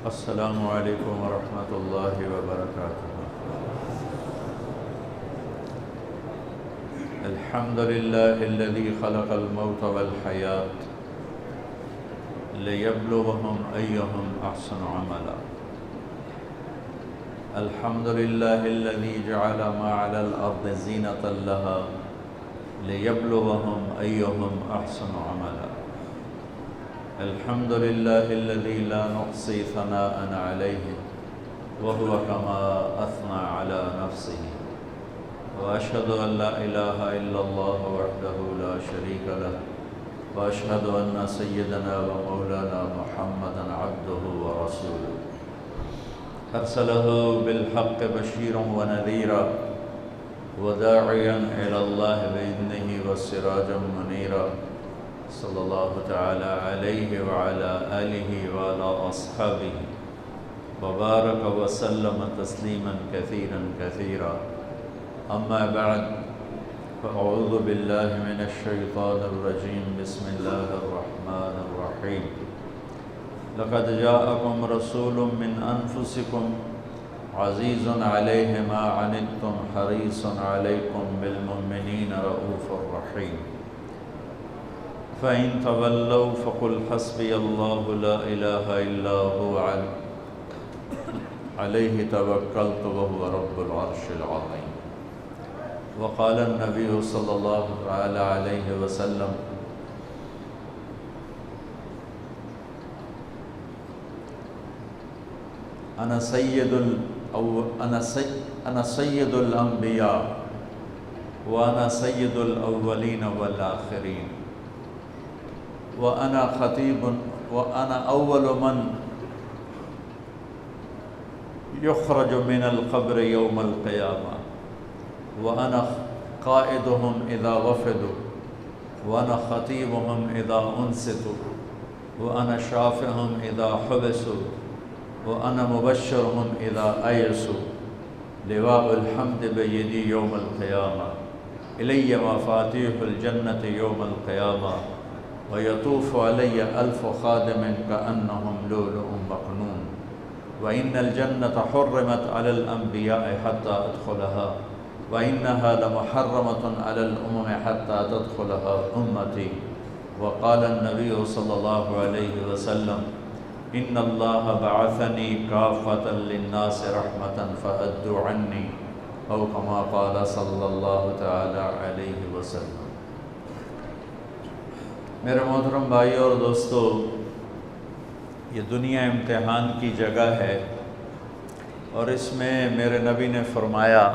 السلام علیکم ورحمۃ اللہ وبرکاتہ۔ الحمد للہ الذی خلق الموت والحیاة لیبلوہم ایہم احسن عملا۔ الحمد للہ الذی جعل ما علی الارض زینۃ لها لیبلوہم ایہم احسن عملا۔ الحمد للہ الذی لا نحصی ثناء علیہ وهو کما اثنى علی نفسہ، واشهد ان لا الہ الا اللہ وحدہ لا شریک لہ، واشهد ان سیدنا ومولانا محمدا عبدہ ورسولہ، ارسلہ بالحق بشیرا ونذیرا وداعیا الی اللہ باذنہ وسراجا منیرا، صلی اللہ تعالی علیہ وعلی آلہ وعلی اصحابہ وبارک وسلم تسلیما کثیرا کثیرا، اما بعد فاعوذ باللہ من الشیطان الرجیم، بسم اللہ الرحمن الرحیم۔ لقد جاءکم رسول من انفسکم عزیز علیہ ما عنتم حریص علیکم بالمؤمنین رؤوف رحیم، فَإِن تَوَلَّوْا فَقُلْ حَسْبِيَ اللَّهُ لَا إِلَهَ إِلَّا هُوَ عَلَيْهِ تَوَكَّلْتُ وَهُوَ رَبُّ الْعَرْشِ الْعَظِيمِ۔ وقال النبي صلى الله عليه وسلم: أنا سيد الأنبياء وأنا سيد الأولين والآخرين، وأنا خطيب وأنا أول من يخرج من القبر يوم القيامة، وأنا قائدهم إذا وفدوا، وأنا خطيبهم إذا أنصتوا، وأنا شافعهم إذا حبسوا، وأنا مبشرهم إذا أيسوا، لواء الحمد بيدي يوم القيامة، إلي مفاتيح الجنة يوم القيامة، ويطوف علي 1000 خادم كأنهم لؤلؤ مكنون، وإن الجنة حرمت على الأنبياء حتى أدخلها، وإنها لمحرمة على الأمم حتى تدخلها أمتي، وقال النبي صلى الله عليه وسلم: إن الله بعثني كافة للناس رحمة فأدوا عني، أو كما قال صلى الله تعالى عليه وسلم۔ میرے محترم بھائیو اور دوستو، یہ دنیا امتحان کی جگہ ہے، اور اس میں میرے نبی نے فرمایا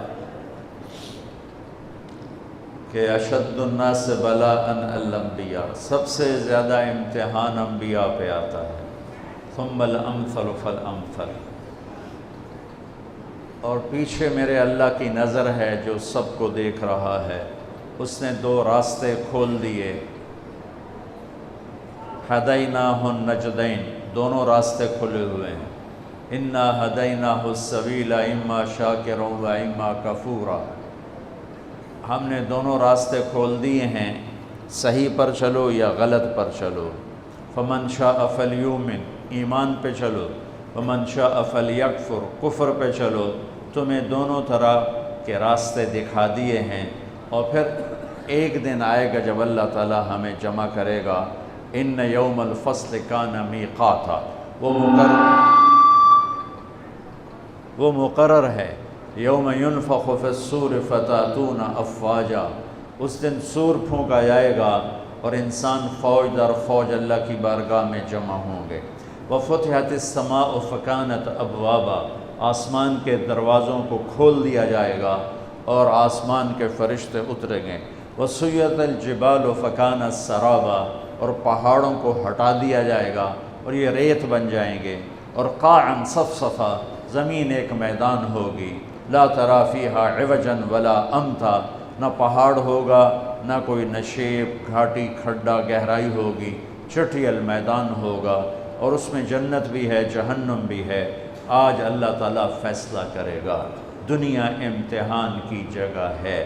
کہ اشد الناس بلاء الانبیاء، سب سے زیادہ امتحان انبیاء پہ آتا ہے، ثم الامثل فالامثل، اور پیچھے میرے اللہ کی نظر ہے جو سب کو دیکھ رہا ہے۔ اس نے 2 راستے کھول دیے، ہدیناہ النجدین، دونوں راستے کھلے ہوئے ہیں، انا ہدیناہ السبیل اما شاکرا و اما کفورا، ہم نے دونوں راستے کھول دیے ہیں، صحیح پر چلو یا غلط پر چلو، فمن شاء فلیؤمن، ایمان پہ چلو، ومن شاء فلیکفر، کفر پہ چلو، تمہیں دونوں طرح کے راستے دکھا دیے ہیں، اور پھر ایک دن آئے گا جب اللہ تعالی ہمیں جمع کرے گا، ان یوم الفصل کان میقاتا، وہ مقرر ہے، یوم ینفخ فی الصور فتاتون افواجا، اس دن سور پھونکا جائے گا اور انسان فوج در فوج اللہ کی بارگاہ میں جمع ہوں گے، وفتحت السماء فکانت ابوابا، آسمان کے دروازوں کو کھول دیا جائے گا اور آسمان کے فرشتے اتریں گے، وسیرت الجبال فکانت سرابا، اور پہاڑوں کو ہٹا دیا جائے گا اور یہ ریت بن جائیں گے، اور قاعا صفصفا، زمین ایک میدان ہوگی، لا تری فیہا عوجا ولا امتا، نہ پہاڑ ہوگا نہ کوئی نشیب، گھاٹی، کھڈا، گہرائی ہوگی، چٹھیل میدان ہوگا، اور اس میں جنت بھی ہے، جہنم بھی ہے۔ آج اللہ تعالیٰ فیصلہ کرے گا۔ دنیا امتحان کی جگہ ہے،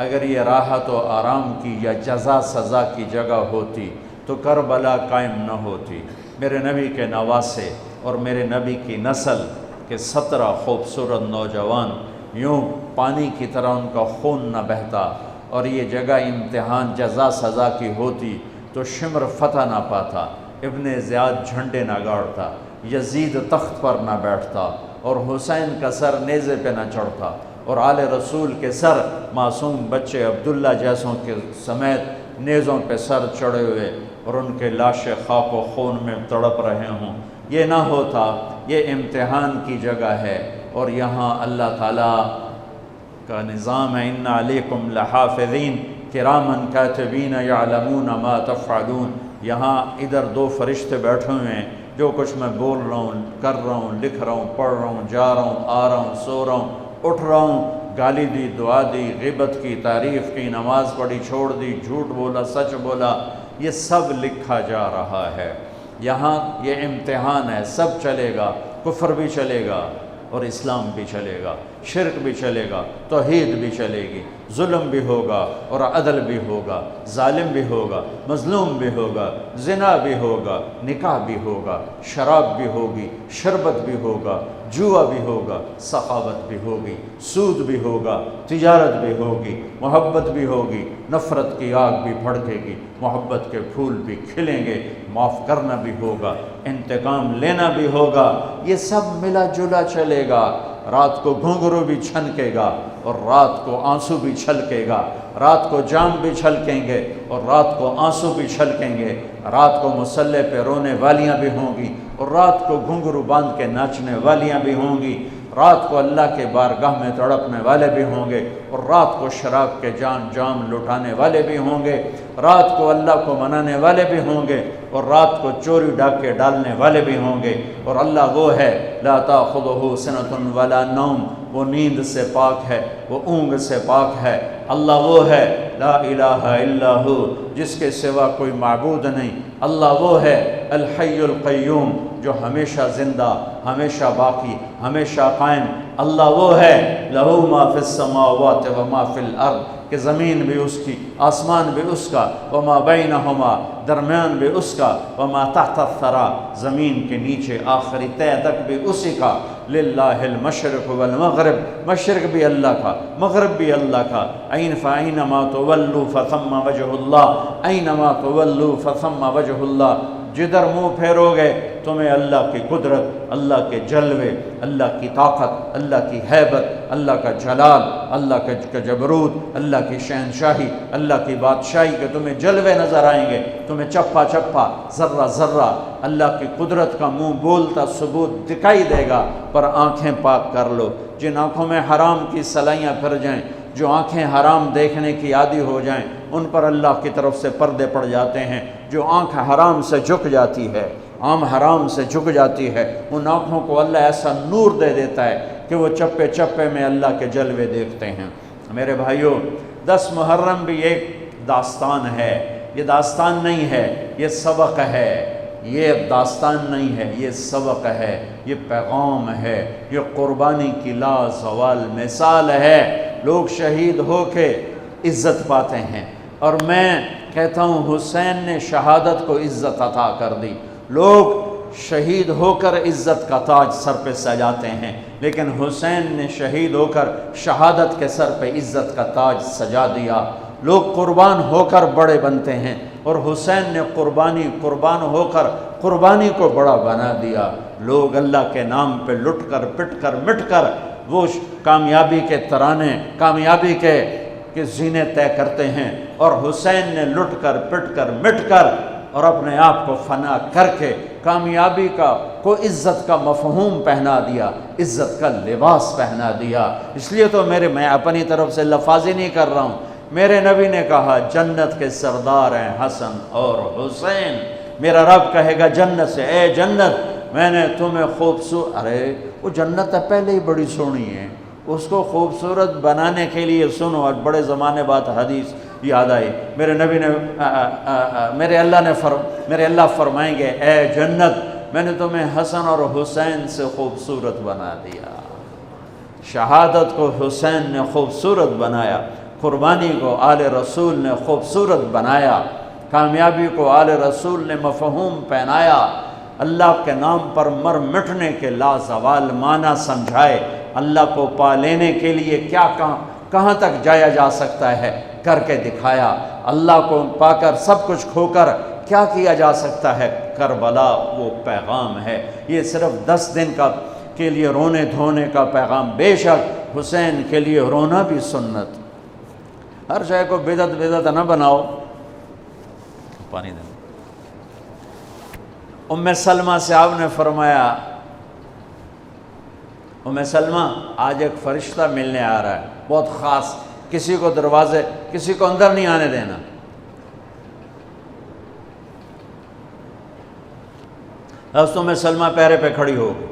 اگر یہ راحت و آرام کی یا جزا سزا کی جگہ ہوتی تو کربلا قائم نہ ہوتی۔ میرے نبی کے نواسے اور میرے نبی کی نسل کے 17 خوبصورت نوجوان، یوں پانی کی طرح ان کا خون نہ بہتا، اور یہ جگہ امتحان جزا سزا کی ہوتی تو شمر فتح نہ پاتا، ابن زیاد جھنڈے نہ گاڑتا، یزید تخت پر نہ بیٹھتا، اور حسین کا سر نیزے پہ نہ چڑھتا، اور آل رسول کے سر معصوم بچے عبداللہ جیسوں کے سمیت نیزوں پہ سر چڑھے ہوئے اور ان کے لاشیں خاک و خون میں تڑپ رہے ہوں۔ یہ نہ ہوتا، یہ امتحان کی جگہ ہے، اور یہاں اللہ تعالیٰ کا نظام ہے، اِنَّ عَلَيْكُمْ لَحَافِظِينَ كِرَامًا كَاتِبِينَ يَعْلَمُونَ مَا تَفْعَلُونَ۔ یہاں ادھر 2 فرشتے بیٹھے ہوئے ہیں، جو کچھ میں بول رہا ہوں، کر رہا ہوں، لکھ رہا ہوں، پڑھ رہا ہوں، جا رہا ہوں، آ رہا ہوں، سو رہا ہوں، اٹھ رہا ہوں، گالی دی، دعا دی، غیبت کی، تعریف کی، نماز پڑھی، چھوڑ دی، جھوٹ بولا، سچ بولا، یہ سب لکھا جا رہا ہے۔ یہاں یہ امتحان ہے، سب چلے گا، کفر بھی چلے گا اور اسلام بھی چلے گا، شرک بھی چلے گا، توحید بھی چلے گی، ظلم بھی ہوگا اور عدل بھی ہوگا، ظالم بھی ہوگا، مظلوم بھی ہوگا، زنا بھی ہوگا، نکاح بھی ہوگا، شراب بھی ہوگی، شربت بھی ہوگا، جوا بھی ہوگا، سخاوت بھی ہوگی، سود بھی ہوگا، تجارت بھی ہوگی، محبت بھی ہوگی، نفرت کی آگ بھی بھڑکے گی، محبت کے پھول بھی کھلیں گے، معاف کرنا بھی ہوگا، انتقام لینا بھی ہوگا، یہ سب ملا جلا چلے گا۔ رات کو گھنگرو بھی چھنکے گا اور رات کو آنسو بھی چھلکے گا، رات کو جام بھی چھلکیں گے اور رات کو آنسو بھی چھلکیں گے، رات کو مصلے پہ رونے والیاں بھی ہوں گی اور رات کو گھنگرو باندھ کے ناچنے والیاں بھی ہوں گی، رات کو اللہ کے بارگاہ میں تڑپنے والے بھی ہوں گے اور رات کو شراب کے جام لٹانے والے بھی ہوں گے، رات کو اللہ کو منانے والے بھی ہوں گے اور رات کو چوری ڈاکے ڈالنے والے بھی ہوں گے۔ اور اللہ وہ ہے لا تأخذہ سنۃ ولا نوم، وہ نیند سے پاک ہے، وہ اونگ سے پاک ہے۔ اللہ وہ ہے لا الہ الا ہو، جس کے سوا کوئی معبود نہیں۔ اللہ وہ ہے الحی القیوم، جو ہمیشہ زندہ، ہمیشہ باقی، ہمیشہ قائم۔ اللہ وہ ہے لہ ما فی السماوات و ما فی الارض، کہ زمین بھی اس کی، آسمان بھی اس کا، وما بینہما، درمیان بھی اس کا، وما تحت الثری، زمین کے نیچے آخری تہ تک بھی اسی کا۔ للہ المشرق والمغرب، مشرق بھی اللہ کا، مغرب بھی اللہ کا۔ فَأَيْنَمَا تُوَلُّوا فَثَمَّ وَجْهُ اللَّهِ، أَيْنَمَا تُوَلُّوا فَثَمَّ وَجْهُ اللَّهِ، جدھر منہ پھیرو گے تمہیں اللہ کی قدرت، اللہ کے جلوے، اللہ کی طاقت، اللہ کی ہیبت، اللہ کا جلال، اللہ کا جبروت، اللہ کی شہنشاہی، اللہ کی بادشاہی کے تمہیں جلوے نظر آئیں گے، تمہیں چپا چپا، ذرہ ذرہ اللہ کی قدرت کا منہ بولتا ثبوت دکھائی دے گا۔ پر آنکھیں پاک کر لو، جن آنکھوں میں حرام کی سلائیاں پھر جائیں، جو آنکھیں حرام دیکھنے کی عادی ہو جائیں، ان پر اللہ کی طرف سے پردے پڑ جاتے ہیں۔ جو آنکھ حرام سے جھک جاتی ہے، عام حرام سے جھک جاتی ہے، ان آنکھوں کو اللہ ایسا نور دے دیتا ہے کہ وہ چپے چپے میں اللہ کے جلوے دیکھتے ہیں۔ میرے بھائیوں، 10 محرم بھی ایک داستان ہے، یہ داستان نہیں ہے، یہ سبق ہے۔ یہ داستان نہیں ہے، یہ سبق ہے، یہ پیغام ہے، یہ قربانی کی لازوال مثال ہے۔ لوگ شہید ہو کے عزت پاتے ہیں، اور میں کہتا ہوں حسین نے شہادت کو عزت عطا کر دی۔ لوگ شہید ہو کر عزت کا تاج سر پہ سجاتے ہیں، لیکن حسین نے شہید ہو کر شہادت کے سر پہ عزت کا تاج سجا دیا۔ لوگ قربان ہو کر بڑے بنتے ہیں، اور حسین نے قربان ہو کر قربانی کو بڑا بنا دیا۔ لوگ اللہ کے نام پہ لٹ کر پٹ کر مٹ کر وہ کامیابی کے ترانے، کامیابی کے زینے طے کرتے ہیں، اور حسین نے لٹ کر پٹ کر مٹ کر اور اپنے آپ کو فنا کر کے کامیابی کو عزت کا مفہوم پہنا دیا، عزت کا لباس پہنا دیا۔ اس لیے تو میں اپنی طرف سے لفاظی نہیں کر رہا ہوں، میرے نبی نے کہا جنت کے سردار ہیں حسن اور حسین۔ میرا رب کہے گا جنت سے، اے جنت میں نے تمہیں خوبصورت، ارے وہ جنت پہلے ہی بڑی سونی ہے، اس کو خوبصورت بنانے کے لیے سنو، اور بڑے زمانے بعد حدیث یاد آئی، میرے نبی نے میرے اللہ فرمائیں گے اے جنت میں نے تمہیں حسن اور حسین سے خوبصورت بنا دیا۔ شہادت کو حسین نے خوبصورت بنایا، قربانی کو آل رسول نے خوبصورت بنایا، کامیابی کو آل رسول نے مفہوم پہنایا۔ اللہ کے نام پر مر مٹنے کے لازوال معنی سمجھائے، اللہ کو پا لینے کے لیے کیا کہاں تک جایا جا سکتا ہے کر کے دکھایا، اللہ کو پا کر سب کچھ کھو کر کیا کیا جا سکتا ہے، کربلا وہ پیغام ہے۔ یہ صرف 10 دن کے لیے رونے دھونے کا پیغام، بے شک حسین کے لیے رونا بھی سنت۔ ہر شے کو بدعت نہ بناؤ۔ پانی دیں۔ ام سلمہ سے آپ نے فرمایا، ام سلمہ آج ایک فرشتہ ملنے آ رہا ہے، بہت خاص، کسی کو کسی کو اندر نہیں آنے دینا۔ حضرت ام سلمہ پیرے پہ کھڑی ہو گئی۔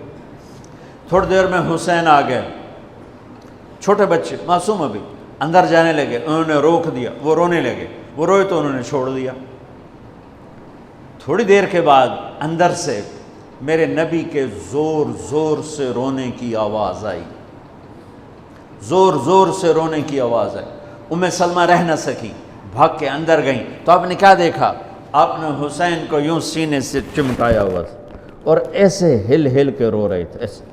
تھوڑی دیر میں حسین آ گئے، چھوٹے بچے معصوم ابھی، اندر جانے لگے، انہوں نے روک دیا، وہ رونے لگے، وہ روئے تو انہوں نے چھوڑ دیا۔ تھوڑی دیر کے بعد اندر سے میرے نبی کے زور زور سے رونے کی آواز آئی، زور زور سے رونے کی آواز آئی۔ ام سلمہ رہ نہ سکی، بھاگ کے اندر گئیں تو آپ نے کیا دیکھا؟ آپ نے حسین کو یوں سینے سے چمٹایا ہوا تھا اور ایسے ہل ہل کے رو رہے تھے، ایسے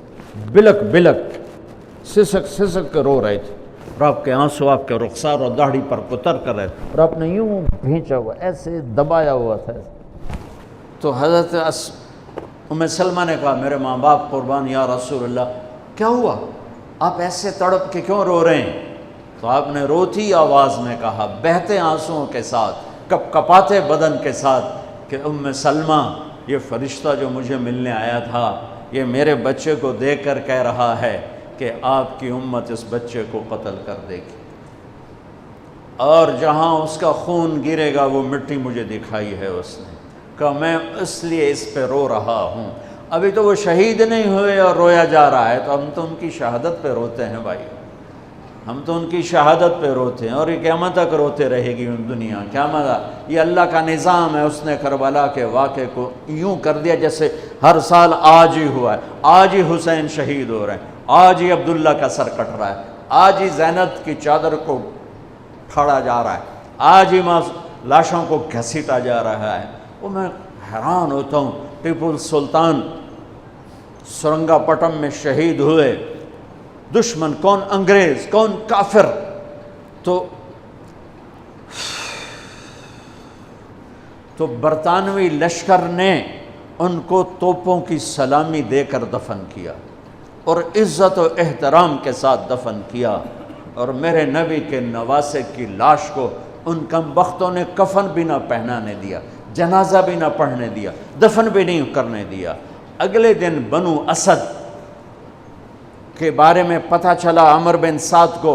بلک بلک سسک سسک کے رو رہے تھے، اور آپ کے آنسو آپ کے رخسار اور داڑھی پر اتر کر رہے تھے، اور آپ نے یوں بھینچا ہوا، ایسے دبایا ہوا تھا۔ تو حضرت ام سلمہ نے کہا، میرے ماں باپ قربان یا رسول اللہ، کیا ہوا؟ آپ ایسے تڑپ کے کیوں رو رہے ہیں؟ تو آپ نے روتی آواز میں کہا، بہتے آنسوؤں کے ساتھ، کپ کپاتے بدن کے ساتھ، کہ ام سلمہ، یہ فرشتہ جو مجھے ملنے آیا تھا، یہ میرے بچے کو دیکھ کر کہہ رہا ہے کہ آپ کی امت اس بچے کو قتل کر دے گی، اور جہاں اس کا خون گرے گا وہ مٹی مجھے دکھائی ہے اس نے، کہ میں اس لیے اس پہ رو رہا ہوں۔ ابھی تو وہ شہید نہیں ہوئے اور رویا جا رہا ہے، تو ہم تو ان کی شہادت پہ روتے ہیں بھائی، ہم تو ان کی شہادت پہ روتے ہیں، اور یہ قیامت تک روتے رہے گی دنیا، قیامت۔ یہ اللہ کا نظام ہے، اس نے کربلا کے واقعے کو یوں کر دیا جیسے ہر سال آج ہی ہوا ہے، آج ہی حسین شہید ہو رہے ہیں، آج ہی عبداللہ کا سر کٹ رہا ہے، آج ہی زینب کی چادر کو پھاڑا جا رہا ہے، آج ہی لاشوں کو گھسیٹا جا رہا ہے۔ وہ میں حیران ہوتا ہوں، ٹیپو سلطان سرنگا پٹم میں شہید ہوئے، دشمن کون انگریز کون کافر، تو برطانوی لشکر نے ان کو توپوں کی سلامی دے کر دفن کیا اور عزت و احترام کے ساتھ دفن کیا، اور میرے نبی کے نواسے کی لاش کو ان کم بختوں نے کفن بھی نہ پہنانے دیا، جنازہ بھی نہ پڑھنے دیا، دفن بھی نہیں کرنے دیا۔ اگلے دن بنو اسد کے بارے میں پتہ چلا عمر بن سعد کو،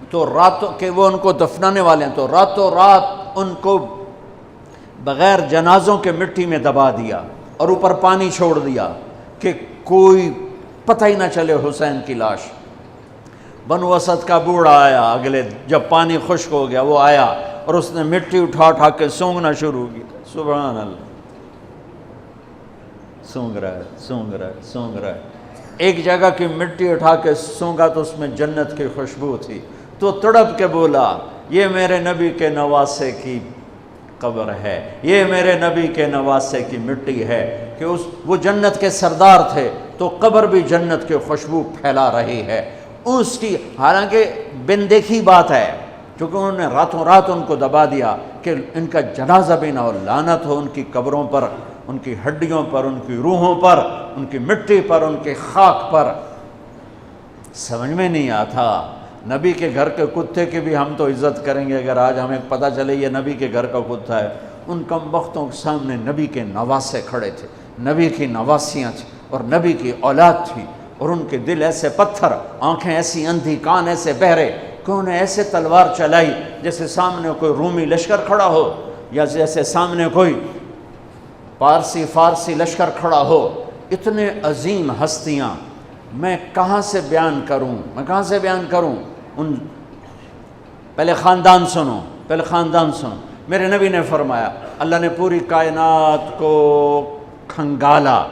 تو راتوں کہ وہ ان کو دفنانے والے ہیں، تو راتوں رات ان کو بغیر جنازوں کے مٹی میں دبا دیا اور اوپر پانی چھوڑ دیا کہ کوئی پتہ ہی نہ چلے حسین کی لاش۔ بنو اسد کا بوڑھا آیا، اگلے جب پانی خشک ہو گیا وہ آیا اور اس نے مٹی اٹھا اٹھا کے سونگنا شروع کی، سبحان اللہ، سونگ رہا ہے سونگ رہا ہے سونگ رہا ہے۔ ایک جگہ کی مٹی اٹھا کے سونگا تو اس میں جنت کی خوشبو تھی، تو تڑپ کے بولا، یہ میرے نبی کے نواسے کی قبر ہے، یہ میرے نبی کے نواسے کی مٹی ہے، کہ وہ جنت کے سردار تھے تو قبر بھی جنت کی خوشبو پھیلا رہی ہے اس کی۔ حالانکہ بن دیکھی بات ہے، کیونکہ انہوں نے راتوں رات ان کو دبا دیا کہ ان کا جنازہ بھی نہ ہو، لعنت ہو ان کی قبروں پر، ان کی ہڈیوں پر، ان کی روحوں پر، ان کی مٹی پر، ان کی خاک پر۔ سمجھ میں نہیں آتا، نبی کے گھر کے کتے کی بھی ہم تو عزت کریں گے اگر آج ہمیں پتہ چلے یہ نبی کے گھر کا کتا ہے۔ ان کم بختوں کے سامنے نبی کے نواسے کھڑے تھے، نبی کی نواسیاں تھیں اور نبی کی اولاد تھی، اور ان کے دل ایسے پتھر، آنکھیں ایسی اندھی، کان ایسے بہرے کہ انہیں ایسے تلوار چلائی جیسے سامنے کوئی رومی لشکر کھڑا ہو، یا جیسے سامنے کوئی فارسی لشکر کھڑا ہو۔ اتنے عظیم ہستیاں، میں کہاں سے بیان کروں؟ پہلے خاندان سنو۔ میرے نبی نے فرمایا، اللہ نے پوری کائنات کو کھنگالا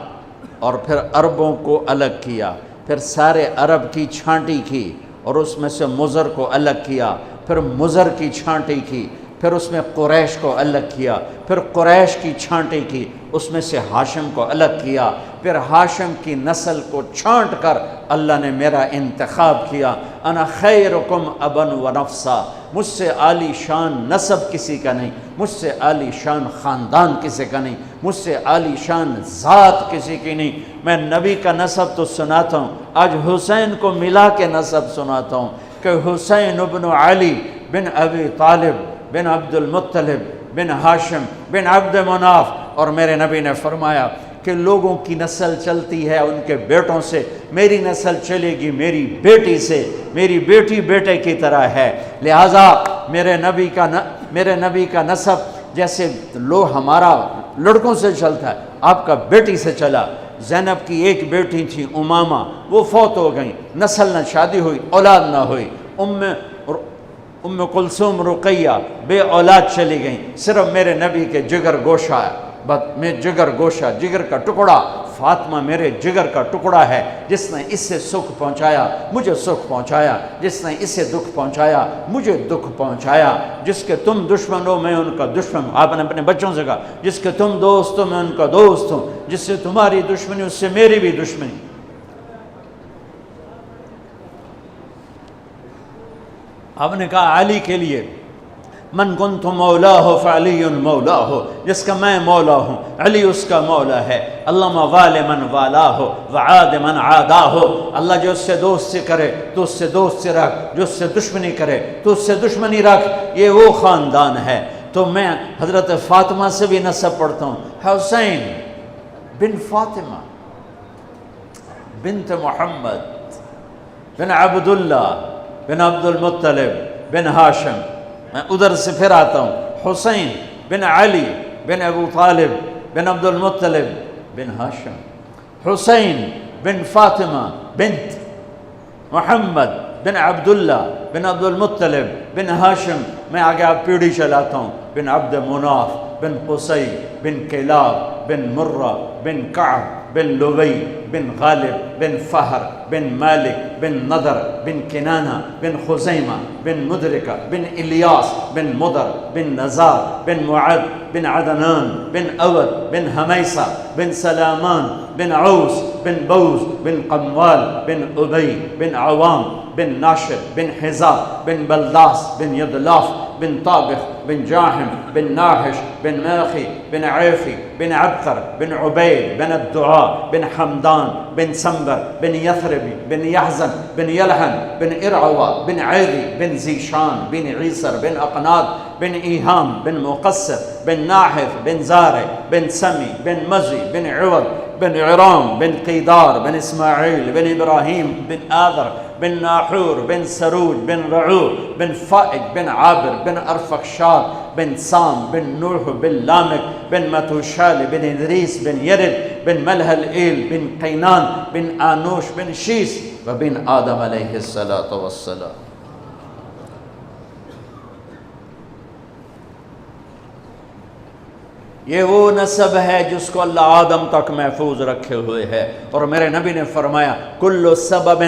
اور پھر عربوں کو الگ کیا، پھر سارے عرب کی چھانٹی کی اور اس میں سے مضر کو الگ کیا، پھر مضر کی چھانٹی کی، پھر اس میں قریش کو الگ کیا، پھر قریش کی چھانٹی کی، اس میں سے ہاشم کو الگ کیا، پھر ہاشم کی نسل کو چھانٹ کر اللہ نے میرا انتخاب کیا۔ انا خیرکم ابا و نفسا، مجھ سے عالی شان نسب کسی کا نہیں، مجھ سے عالی شان خاندان کسی کا نہیں، مجھ سے عالی شان ذات کسی کی نہیں۔ میں نبی کا نسب تو سناتا ہوں، آج حسین کو ملا کے نسب سناتا ہوں کہ حسین ابن علی بن ابی طالب بن عبد المطلب بن ہاشم بن عبد مناف، اور میرے نبی نے فرمایا کہ لوگوں کی نسل چلتی ہے ان کے بیٹوں سے، میری نسل چلے گی میری بیٹی سے، میری بیٹی بیٹے کی طرح ہے۔ لہٰذا میرے نبی کا نسب جیسے ہمارا لڑکوں سے چلتا ہے، آپ کا بیٹی سے چلا۔ زینب کی ایک بیٹی تھی امامہ، وہ فوت ہو گئیں، نسل نہ شادی ہوئی، اولاد نہ ہوئی۔ ام کلثوم رقیہ بے اولاد چلی گئیں، صرف میرے نبی کے جگر گوشہ ہے، میں جگر گوشہ، جگر کا ٹکڑا، فاطمہ میرے جگر کا ٹکڑا ہے، جس نے اس سے سکھ پہنچایا مجھے سکھ پہنچایا، جس نے اسے دکھ پہنچایا مجھے دکھ پہنچایا۔ جس کے تم دشمن ہو میں ان کا دشمن ہوں، آپ نے اپنے بچوں سے کہا جس کے تم دوست ہو میں ان کا دوست ہوں، جس سے تمہاری دشمنی اس سے میری بھی دشمنی۔ آپ نے کہا علی کے لیے من کنت مولا ہو فعلی مولا ہو، جس کا میں مولا ہوں علی اس کا مولا ہے۔ اللہم وال من والا ہو وعاد من عادا ہو، اللہ جو اس سے دوستی کرے تو اس سے دوستی رکھ، جو اس سے دشمنی کرے تو اس سے دشمنی رکھ، یہ وہ خاندان ہے۔ تو میں حضرت فاطمہ سے بھی نسب پڑھتا ہوں، حسین بن فاطمہ بنت محمد بن عبداللہ بن عبد المطلب بن ہاشم۔ میں ادھر سے پھر آتا ہوں، حسین بن علی بن ابو طالب بن عبد المطلب بن ہاشم، حسین بن فاطمہ بنت محمد بن عبداللہ بن عبد المطلب بن ہاشم۔ میں آگے آپ پیڑھی چلاتا ہوں، بن عبد مناف بن قصی بن کلاب بن مرہ بن کعب بن لبی بن غالب بن فہر بن مالک بن نضر بن کنانہ بن خزیمہ بن مدرکہ بن الیاس بن مدر بن نزار بن معد بن عدنان بن اود بن حمیسہ بن سلامان بن عوس بن بوز بن قموال بن ابی بن عوام بن ناشد بن حزاب بن بلداس بن یدلاف بن طابخ بن جاحم بن ناحش بن ماخی بن عیفی بن عبقر بن عبید بن الدعاء بن حمدان بن سنبر بن یثربی بن یحزن بن یلحن بن ارعوا بن عیدی بن زیشان بن عیسر بن اقناد بن ایہام بن مقصر بن ناحف بن زارع بن سمی بن مزی بن عوض بن عرام بن قیدار بن اسماعیل بن ابراہیم بن آذر بن ناحور بن سروج بن رعو بن فائق بن عابر بن ارفخشاد بن سام بن نوح بن لامک بن متوشال بن ادریس بن یرد بن ملہل ایل بن قینان بن آنوش بن شیس وبن آدم علیہ السلام۔ یہ وہ نسب ہے جس کو اللہ آدم تک محفوظ رکھے ہوئے ہے، اور میرے نبی نے فرمایا کل سبب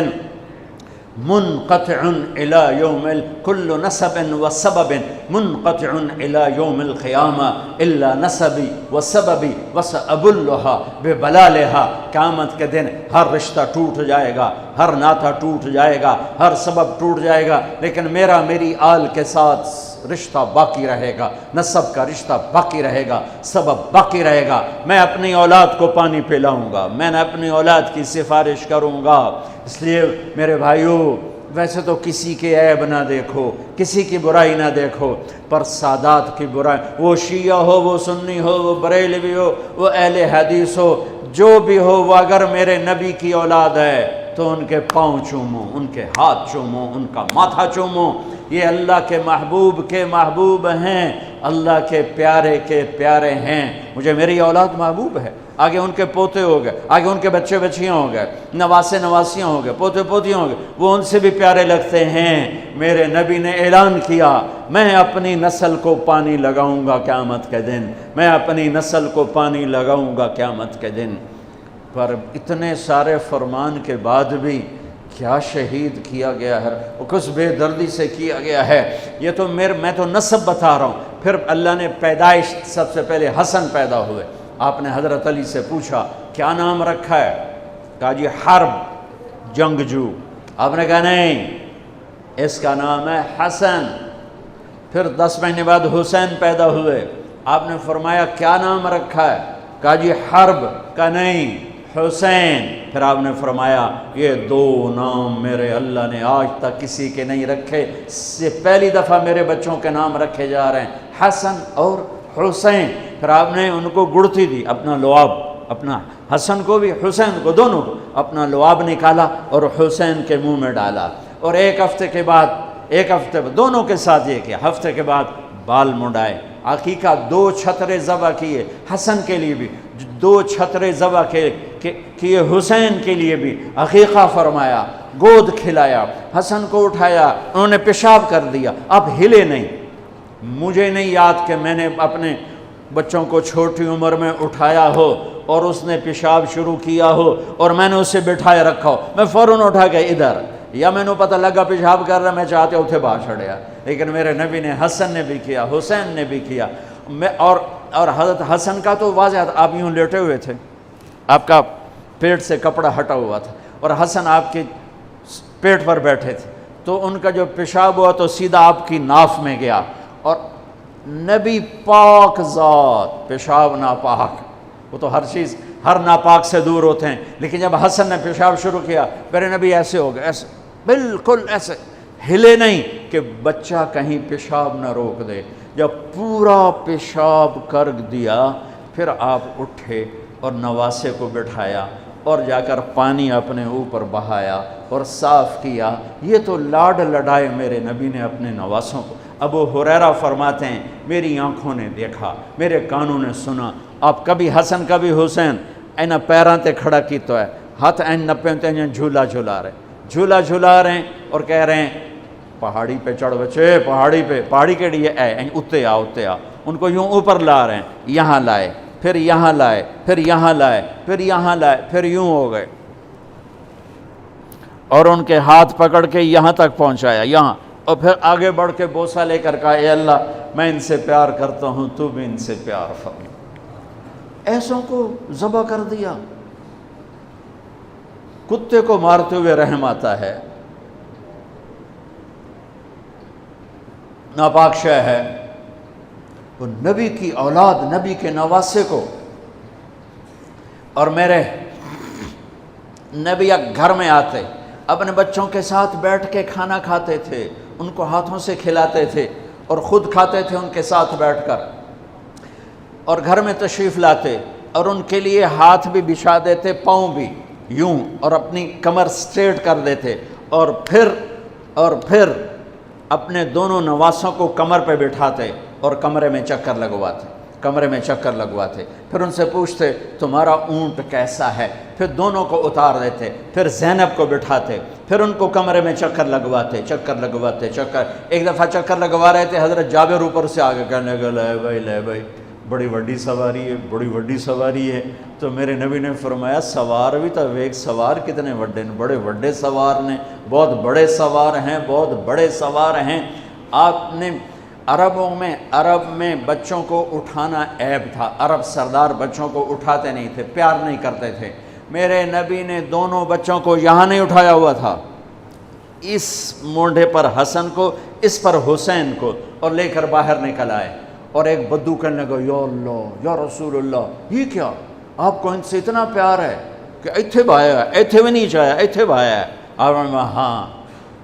منقطع الى یوم کل نسب و سبب منقطع الى یوم القیامہ الا نسبی و سببی وسأبلها ببلالها۔ قیامت کے دن ہر رشتہ ٹوٹ جائے گا، ہر ناطہ ٹوٹ جائے گا، ہر سبب ٹوٹ جائے گا، لیکن میری آل کے ساتھ رشتہ باقی رہے گا، نسب کا رشتہ باقی رہے گا، سبب باقی رہے گا۔ میں اپنی اولاد کو پانی پلاؤں گا، میں نے اپنی اولاد کی سفارش کروں گا۔ اس لیے میرے بھائیوں، ویسے تو کسی کے عیب نہ دیکھو، کسی کی برائی نہ دیکھو، پر سادات کی برائی، وہ شیعہ ہو، وہ سنی ہو، وہ بریلوی ہو، وہ اہل حدیث ہو، جو بھی ہو، وہ اگر میرے نبی کی اولاد ہے تو ان کے پاؤں چومو، ان کے ہاتھ چومو، ان کا ماتھا چومو۔ یہ اللہ کے محبوب ہیں، اللہ کے پیارے ہیں۔ مجھے میری اولاد محبوب ہے، آگے ان کے پوتے ہو گئے، آگے ان کے بچے بچیاں ہو گئے، نواسیاں ہو گئے، پوتے پوتیاں ہو گئے، وہ ان سے بھی پیارے لگتے ہیں۔ میرے نبی نے اعلان کیا میں اپنی نسل کو پانی لگاؤں گا قیامت کے دن، میں اپنی نسل کو پانی لگاؤں گا قیامت کے دن۔ پر اتنے سارے فرمان کے بعد بھی کیا شہید کیا گیا ہے اور کس بے دردی سے کیا گیا ہے. یہ تو میں تو نسب بتا رہا ہوں. پھر اللہ نے پیدائش سب سے پہلے حسن پیدا ہوئے. آپ نے حضرت علی سے پوچھا کیا نام رکھا ہے؟ کہا جی حرب، جنگجو. آپ نے کہا نہیں، اس کا نام ہے حسن. پھر 10 مہینے بعد حسین پیدا ہوئے. آپ نے فرمایا کیا نام رکھا ہے؟ کہا جی حرب. کہا نہیں، حسین. پھر آپ نے فرمایا یہ 2 نام میرے اللہ نے آج تک کسی کے نہیں رکھے، اس سے پہلی دفعہ میرے بچوں کے نام رکھے جا رہے ہیں، حسن اور حسین. پھر آپ نے ان کو گڑتی دی، اپنا لعاب، اپنا حسن کو بھی حسین کو، دونوں کو اپنا لعاب نکالا اور حسین کے منہ میں ڈالا. اور ایک ہفتے بعد دونوں کے ساتھ یہ کیا. ہفتے کے بعد بال منڈائے، عقیقہ 2 چھترے ذبح کیے حسن کے لیے بھی، 2 چھترے ذبح کیے حسین کے لیے بھی. عقیقہ فرمایا، گود کھلایا، حسن کو اٹھایا، انہوں نے پیشاب کر دیا. اب ہلے نہیں. مجھے نہیں یاد کہ میں نے اپنے بچوں کو چھوٹی عمر میں اٹھایا ہو اور اس نے پیشاب شروع کیا ہو اور میں نے اسے بٹھائے رکھا ہو. میں فوراً اٹھا کے ادھر، یا میں نے پتہ لگا پیشاب کر رہا، میں چاہتے اتھے باہر چھڑیا. لیکن میرے نبی نے حسن نے بھی کیا، حسین نے بھی کیا. اور حضرت حسن کا تو واضح تھا، آپ یوں لیٹے ہوئے تھے، آپ کا پیٹ سے کپڑا ہٹا ہوا تھا اور حسن آپ کے پیٹ پر بیٹھے تھے. تو ان کا جو پیشاب ہوا تو سیدھا آپ کی ناف میں گیا. اور نبی پاک ذات، پیشاب ناپاک، وہ تو ہر چیز ہر ناپاک سے دور ہوتے ہیں. لیکن جب حسن نے پیشاب شروع کیا، میرے نبی ایسے ہو گئے، ایسے بالکل ایسے ہلے نہیں کہ بچہ کہیں پیشاب نہ روک دے. جب پورا پیشاب کر دیا پھر آپ اٹھے اور نواسے کو بٹھایا اور جا کر پانی اپنے اوپر بہایا اور صاف کیا. یہ تو لاڈ لڈائے میرے نبی نے اپنے نواسوں کو. ابو ہریرہ فرماتے ہیں میری آنکھوں نے دیکھا، میرے کانوں نے سنا. آپ کبھی حسن کبھی حسین اینا پیراں تے کھڑا کی تو ہے، ہاتھ این نپے تے جھولا جھولا رہے ہیں اور کہہ رہے ہیں پہاڑی پہ چڑھ بچے، پہاڑی کے لیے اتے آ. ان کو یوں اوپر لا رہے ہیں، یہاں لائے، پھر یہاں لائے، پھر یہاں لائے، پھر یہاں لائے، پھر یوں ہو گئے اور ان کے ہاتھ پکڑ کے یہاں تک پہنچایا، یہاں. اور پھر آگے بڑھ کے بوسہ لے کر کہا اے اللہ میں ان سے پیار کرتا ہوں، تو بھی ان سے پیار فرما. ایسوں کو ذبح کر دیا. کتے کو مارتے ہوئے رحم آتا ہے. ناپاک شے ہے. وہ نبی کی اولاد، نبی کے نواسے کو. اور میرے نبی گھر میں آتے، اپنے بچوں کے ساتھ بیٹھ کے کھانا کھاتے تھے، ان کو ہاتھوں سے کھلاتے تھے اور خود کھاتے تھے ان کے ساتھ بیٹھ کر. اور گھر میں تشریف لاتے اور ان کے لیے ہاتھ بھی بچھا دیتے، پاؤں بھی یوں، اور اپنی کمر سٹریٹ کر دیتے. اور پھر اپنے دونوں نواسوں کو کمر پہ بٹھاتے اور کمرے میں چکر لگواتے. پھر ان سے پوچھتے تمہارا اونٹ کیسا ہے، پھر دونوں کو اتار دیتے. پھر زینب کو بٹھاتے، پھر ان کو کمرے میں چکر لگواتے. ایک دفعہ چکر لگوا رہے تھے، حضرت جابر اوپر سے آگے کہنے لگے لے بھائی بڑی وڈی سواری ہے. تو میرے نبی نے فرمایا سوار بھی تو ایک سوار کتنے وڈے نے، بڑے وڈے سوار نے، بہت بڑے سوار ہیں. آپ نے عرب میں بچوں کو اٹھانا عیب تھا. عرب سردار بچوں کو اٹھاتے نہیں تھے، پیار نہیں کرتے تھے. میرے نبی نے دونوں بچوں کو یہاں نہیں اٹھایا ہوا تھا، اس مونڈے پر حسن کو، اس پر حسین کو، اور لے کر باہر نکل آئے. اور ایک بدو کہنے لگا یا اللہ یا رسول اللہ، یہ کیا آپ کو ان سے اتنا پیار ہے کہ ایتھے بھایا ہے، ایتھے بھی نہیں چاہیا، ایتھے بھایا ہے. اور ہاں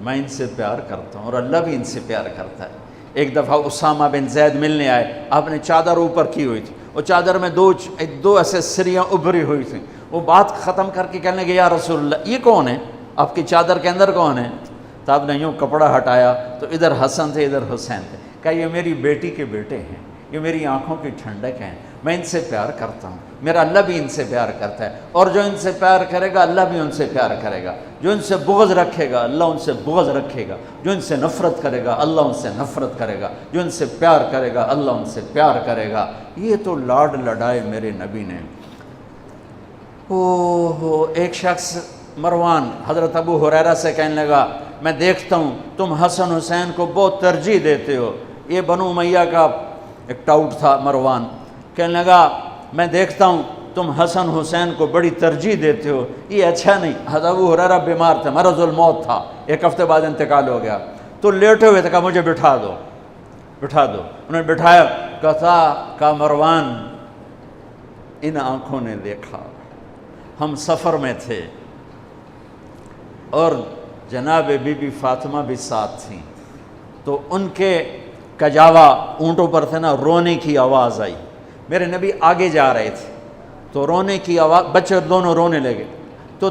میں ان سے پیار کرتا ہوں اور اللہ بھی ان سے پیار کرتا ہے. ایک دفعہ اسامہ بن زید ملنے آئے، آپ نے چادر اوپر کی ہوئی تھی، وہ چادر میں دو ایسے سریاں ابھری ہوئی تھیں. وہ بات ختم کر کے کہنے لگے یا رسول اللہ یہ کون ہے، آپ کی چادر کے اندر کون ہے؟ تو آپ نے یوں کپڑا ہٹایا تو ادھر حسن تھے ادھر حسین تھے. کہا یہ میری بیٹی کے بیٹے ہیں، یہ میری آنکھوں کی ٹھنڈک ہیں، میں ان سے پیار کرتا ہوں، میرا اللہ بھی ان سے پیار کرتا ہے، اور جو ان سے پیار کرے گا اللہ بھی ان سے پیار کرے گا. جو ان سے بغض رکھے گا اللہ ان سے بغض رکھے گا، جو ان سے نفرت کرے گا اللہ ان سے نفرت کرے گا، جو ان سے پیار کرے گا اللہ ان سے پیار کرے گا. یہ تو لاڈ لڈائے میرے نبی نے. ایک شخص مروان حضرت ابو ہریرہ سے کہنے لگا میں دیکھتا ہوں تم حسن حسین کو بہت ترجیح دیتے ہو. یہ بنو امیہ کا ایک ٹاؤٹ تھا مروان. کہنے لگا میں دیکھتا ہوں تم حسن حسین کو بڑی ترجیح دیتے ہو, یہ اچھا نہیں. حضرت ابو ہریرہ بیمار تھے, مرض الموت تھا, 1 ہفتے بعد انتقال ہو گیا. تو لیٹے ہوئے تھے, کہا مجھے بٹھا دو. انہوں نے بٹھایا. کہا مروان ان آنکھوں نے دیکھا, ہم سفر میں تھے اور جناب بی بی فاطمہ بھی ساتھ تھیں, تو ان کے کجاوا اونٹوں پر تھے نا, رونے کی آواز آئی. میرے نبی آگے جا رہے تھے تو رونے کی آواز, بچے دونوں رونے لگے. تو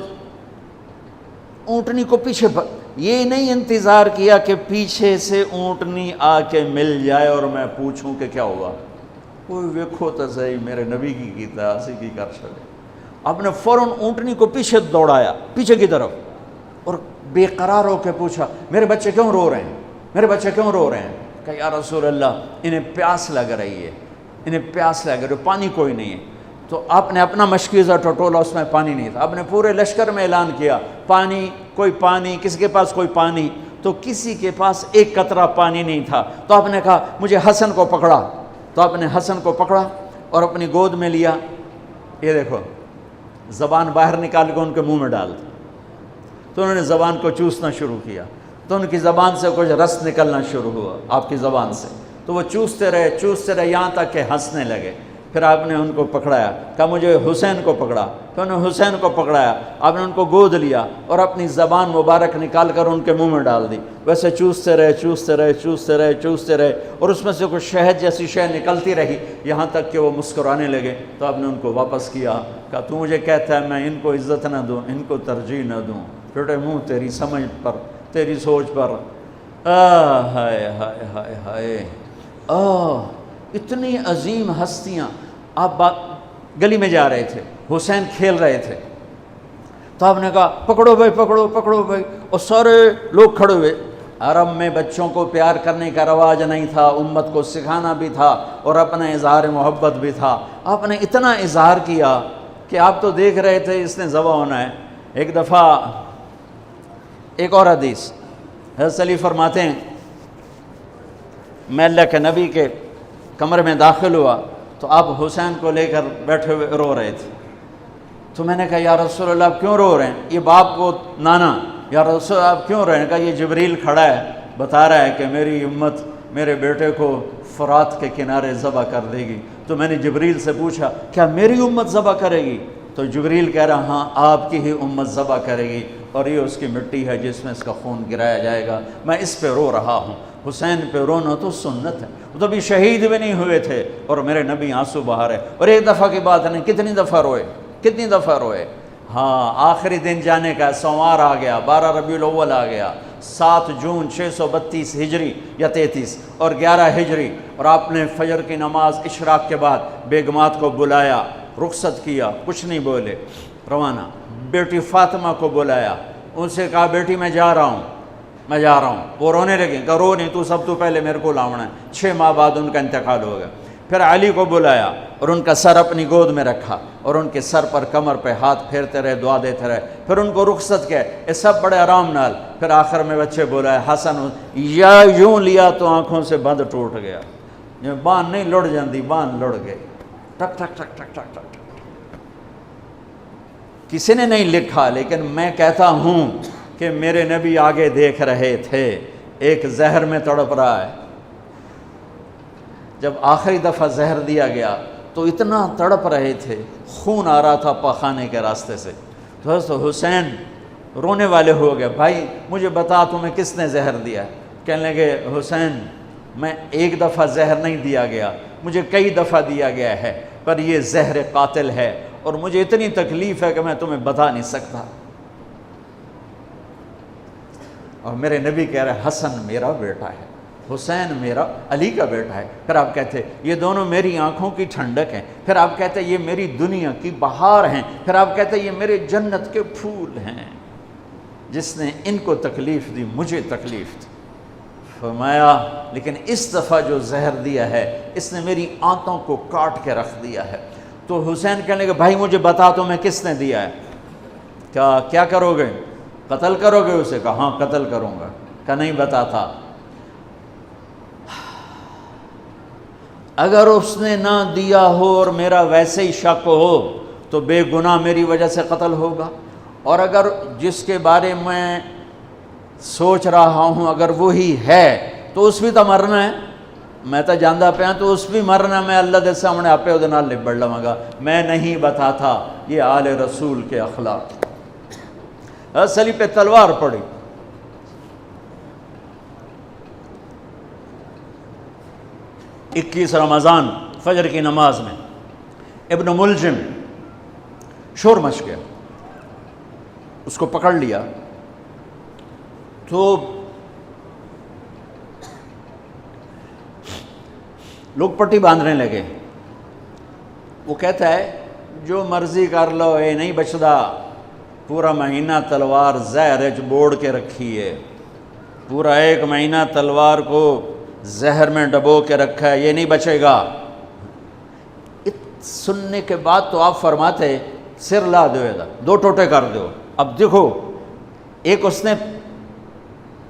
اونٹنی کو پیچھے یہ نہیں انتظار کیا کہ پیچھے سے اونٹنی آ کے مل جائے اور میں پوچھوں کہ کیا ہوا. کوئی ویکھو تو صحیح میرے نبی کی کیتا اسی کی کر چلے. آپ نے فوراً اونٹنی کو پیچھے دوڑایا, پیچھے کی طرف, اور بے قرار ہو کے پوچھا میرے بچے کیوں رو رہے ہیں, میرے بچے کیوں رو رہے ہیں. کہ یا رسول اللہ انہیں پیاس لگ رہی ہے, انہیں پیاس لگ رہی ہے, پانی کوئی نہیں ہے. تو آپ نے اپنا مشکیزہ ٹٹولا, اس میں پانی نہیں تھا. آپ نے پورے لشکر میں اعلان کیا پانی, کوئی پانی, کسی کے پاس کوئی پانی. تو کسی کے پاس ایک قطرہ پانی نہیں تھا. تو آپ نے کہا مجھے حسن کو پکڑا. تو آپ نے حسن کو پکڑا اور اپنی گود میں لیا. یہ دیکھو زبان باہر نکال کے ان کے منہ میں ڈال دی. تو انہوں نے زبان کو چوسنا شروع کیا, تو ان کی زبان سے کچھ رس نکلنا شروع ہوا آپ کی زبان سے. تو وہ چوستے رہے یہاں تک کہ ہنسنے لگے. پھر آپ نے ان کو پکڑایا, کہا مجھے حسین کو پکڑا. پھر انہوں نے حسین کو پکڑایا, آپ نے ان کو گود لیا اور اپنی زبان مبارک نکال کر ان کے منہ میں ڈال دی. ویسے چوستے رہے اور اس میں سے کچھ شہد جیسی شے نکلتی رہی یہاں تک کہ وہ مسکرانے لگے. تو آپ نے ان کو واپس کیا, کہا تو مجھے کہتا ہے میں ان کو عزت نہ دوں, ان کو ترجیح نہ دوں. پھٹے منہ تیری سمجھ پر, تیری سوچ پر. ہائے ہائے ہائے ہائے, اتنی عظیم ہستیاں. آپ گلی میں جا رہے تھے, حسین کھیل رہے تھے, تو آپ نے کہا پکڑو بھائی, پکڑو بھائی. اور سارے لوگ کھڑے ہوئے. عرب میں بچوں کو پیار کرنے کا رواج نہیں تھا, امت کو سکھانا بھی تھا اور اپنا اظہار محبت بھی تھا. آپ نے اتنا اظہار کیا کہ آپ تو دیکھ رہے تھے اس نے ذبح ہونا ہے. ایک دفعہ ایک اور حدیث حضرت علی فرماتے ہیں میں اللہ کے نبی کے کمرے میں داخل ہوا تو آپ حسین کو لے کر بیٹھے ہوئے رو رہے تھے. تو میں نے کہا یا رسول اللہ آپ کیوں رو رہے ہیں؟ یہ باپ کو نانا, یا رسول اللہ آپ کیوں رو رہے ہیں؟ کہا یہ جبریل کھڑا ہے, بتا رہا ہے کہ میری امت میرے بیٹے کو فرات کے کنارے ذبح کر دے گی. تو میں نے جبریل سے پوچھا کیا میری امت ذبح کرے گی؟ تو جبریل کہہ رہا ہاں آپ کی ہی امت ذبح کرے گی, اور یہ اس کی مٹی ہے جس میں اس کا خون گرایا جائے گا. میں اس پہ رو رہا ہوں. حسین پہ رونا تو سنت ہے, وہ تو بھی شہید بھی نہیں ہوئے تھے اور میرے نبی آنسو بہا رہے. اور ایک دفعہ کی بات نہیں, کتنی دفعہ روئے. ہاں آخری دن جانے کا, سوار آ گیا, 12 ربیع الاول آ گیا, 7 جون 632 ہجری یا 33 اور 11 ہجری. اور آپ نے فجر کی نماز اشراق کے بعد بیگمات کو بلایا, رخصت کیا, کچھ نہیں بولے, روانہ. بیٹی فاطمہ کو بلایا, ان سے کہا بیٹی میں جا رہا ہوں. وہ رونے لگے, کہا رو نہیں, تو سب تو پہلے میرے کو لاؤنا ہے. 6 ماہ بعد ان کا انتقال ہو گیا. پھر علی کو بلایا اور ان کا سر اپنی گود میں رکھا اور ان کے سر پر کمر پہ ہاتھ پھیرتے رہے, دعا دیتے رہے. پھر ان کو رخصت کیا, یہ سب بڑے آرام نال. پھر آخر میں بچے بلایا حسن, یا یوں لیا تو آنکھوں سے بند ٹوٹ گیا. باندھ نہیں لڑ جاندی, باندھ لڑ گئے, ٹک ٹک ٹک ٹک ٹک ٹک. کسی نے نہیں لکھا, لیکن میں کہتا ہوں کہ میرے نبی آگے دیکھ رہے تھے, ایک زہر میں تڑپ رہا ہے. جب آخری دفعہ زہر دیا گیا تو اتنا تڑپ رہے تھے, خون آ رہا تھا پاخانے کے راستے سے. تو حضرت حسین رونے والے ہو گئے, بھائی مجھے بتا تمہیں کس نے زہر دیا؟ کہنے لگے حسین میں ایک دفعہ زہر نہیں دیا گیا, مجھے کئی دفعہ دیا گیا ہے, پر یہ زہر قاتل ہے اور مجھے اتنی تکلیف ہے کہ میں تمہیں بتا نہیں سکتا. اور میرے نبی کہہ رہے حسن میرا بیٹا ہے, حسین میرا علی کا بیٹا ہے. پھر آپ کہتے یہ دونوں میری آنکھوں کی ٹھنڈک ہیں. پھر آپ کہتے یہ میری دنیا کی بہار ہیں. پھر آپ کہتے یہ میرے جنت کے پھول ہیں. جس نے ان کو تکلیف دی مجھے تکلیف دی. فرمایا لیکن اس دفعہ جو زہر دیا ہے اس نے میری آنتوں کو کاٹ کے رکھ دیا ہے. تو حسین کہنے لگے بھائی مجھے بتا تو میں کس نے دیا ہے؟ کیا کرو گے؟ قتل کرو گے اسے؟ کہا ہاں قتل کروں گا۔ کہا نہیں بتاتا۔ اگر اس نے نہ دیا ہو اور میرا ویسے ہی شک ہو تو بے گناہ میری وجہ سے قتل ہوگا، اور اگر جس کے بارے میں سوچ رہا ہوں اگر وہی ہے تو اس بھی تو مرنا ہے، میں تو جاندہ پہ تو اس بھی مرنا، میں اللہ دے سامنے آپ پہ نال لبڑ لواں گا۔ میں نہیں بتاتا۔ یہ آل رسول کے اخلاق۔ اصلی پہ تلوار پڑی۔ اکیس رمضان فجر کی نماز میں ابن ملجم شور مچ گیا، اس کو پکڑ لیا تو لوگ پٹی باندھنے لگے۔ وہ کہتا ہے جو مرضی کر لو، اے نہیں بچدا، پورا مہینہ تلوار زہر وچ بوڑ کے رکھی ہے، پورا ایک مہینہ تلوار کو زہر میں ڈبو کے رکھا ہے، یہ نہیں بچے گا۔ سننے کے بعد تو آپ فرماتے سر لا دو، دو ٹوٹے کر دو۔ اب دیکھو، ایک اس نے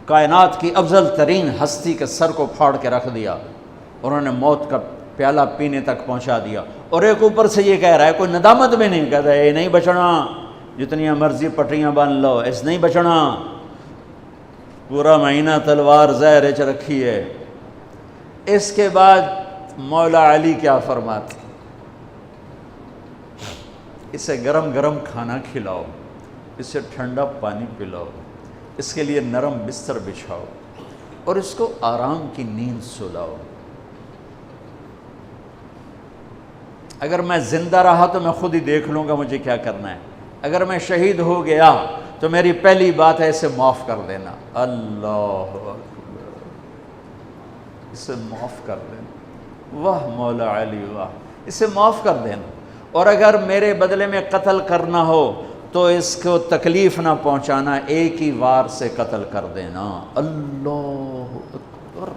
کائنات کی افضل ترین ہستی کے سر کو پھاڑ کے رکھ دیا، انہوں نے موت کا پیالہ پینے تک پہنچا دیا، اور ایک اوپر سے یہ کہہ رہا ہے، کوئی ندامت بھی نہیں، کہتا ہے یہ نہیں بچنا، جتنی مرضی پٹریاں باندھ لو، اس نہیں بچنا، پورا مہینہ تلوار زہر وچ رکھی ہے۔ اس کے بعد مولا علی کیا فرماتے؟ اسے گرم گرم کھانا کھلاؤ، اسے ٹھنڈا پانی پلاؤ، اس کے لیے نرم بستر بچھاؤ، اور اس کو آرام کی نیند سلاؤ۔ اگر میں زندہ رہا تو میں خود ہی دیکھ لوں گا مجھے کیا کرنا ہے، اگر میں شہید ہو گیا تو میری پہلی بات ہے اسے معاف کر دینا۔ اللہ اکبر، اسے معاف کر دینا۔ واہ مولا علی واہ، اسے معاف کر دینا، اور اگر میرے بدلے میں قتل کرنا ہو تو اس کو تکلیف نہ پہنچانا، ایک ہی وار سے قتل کر دینا۔ اللہ اکبر،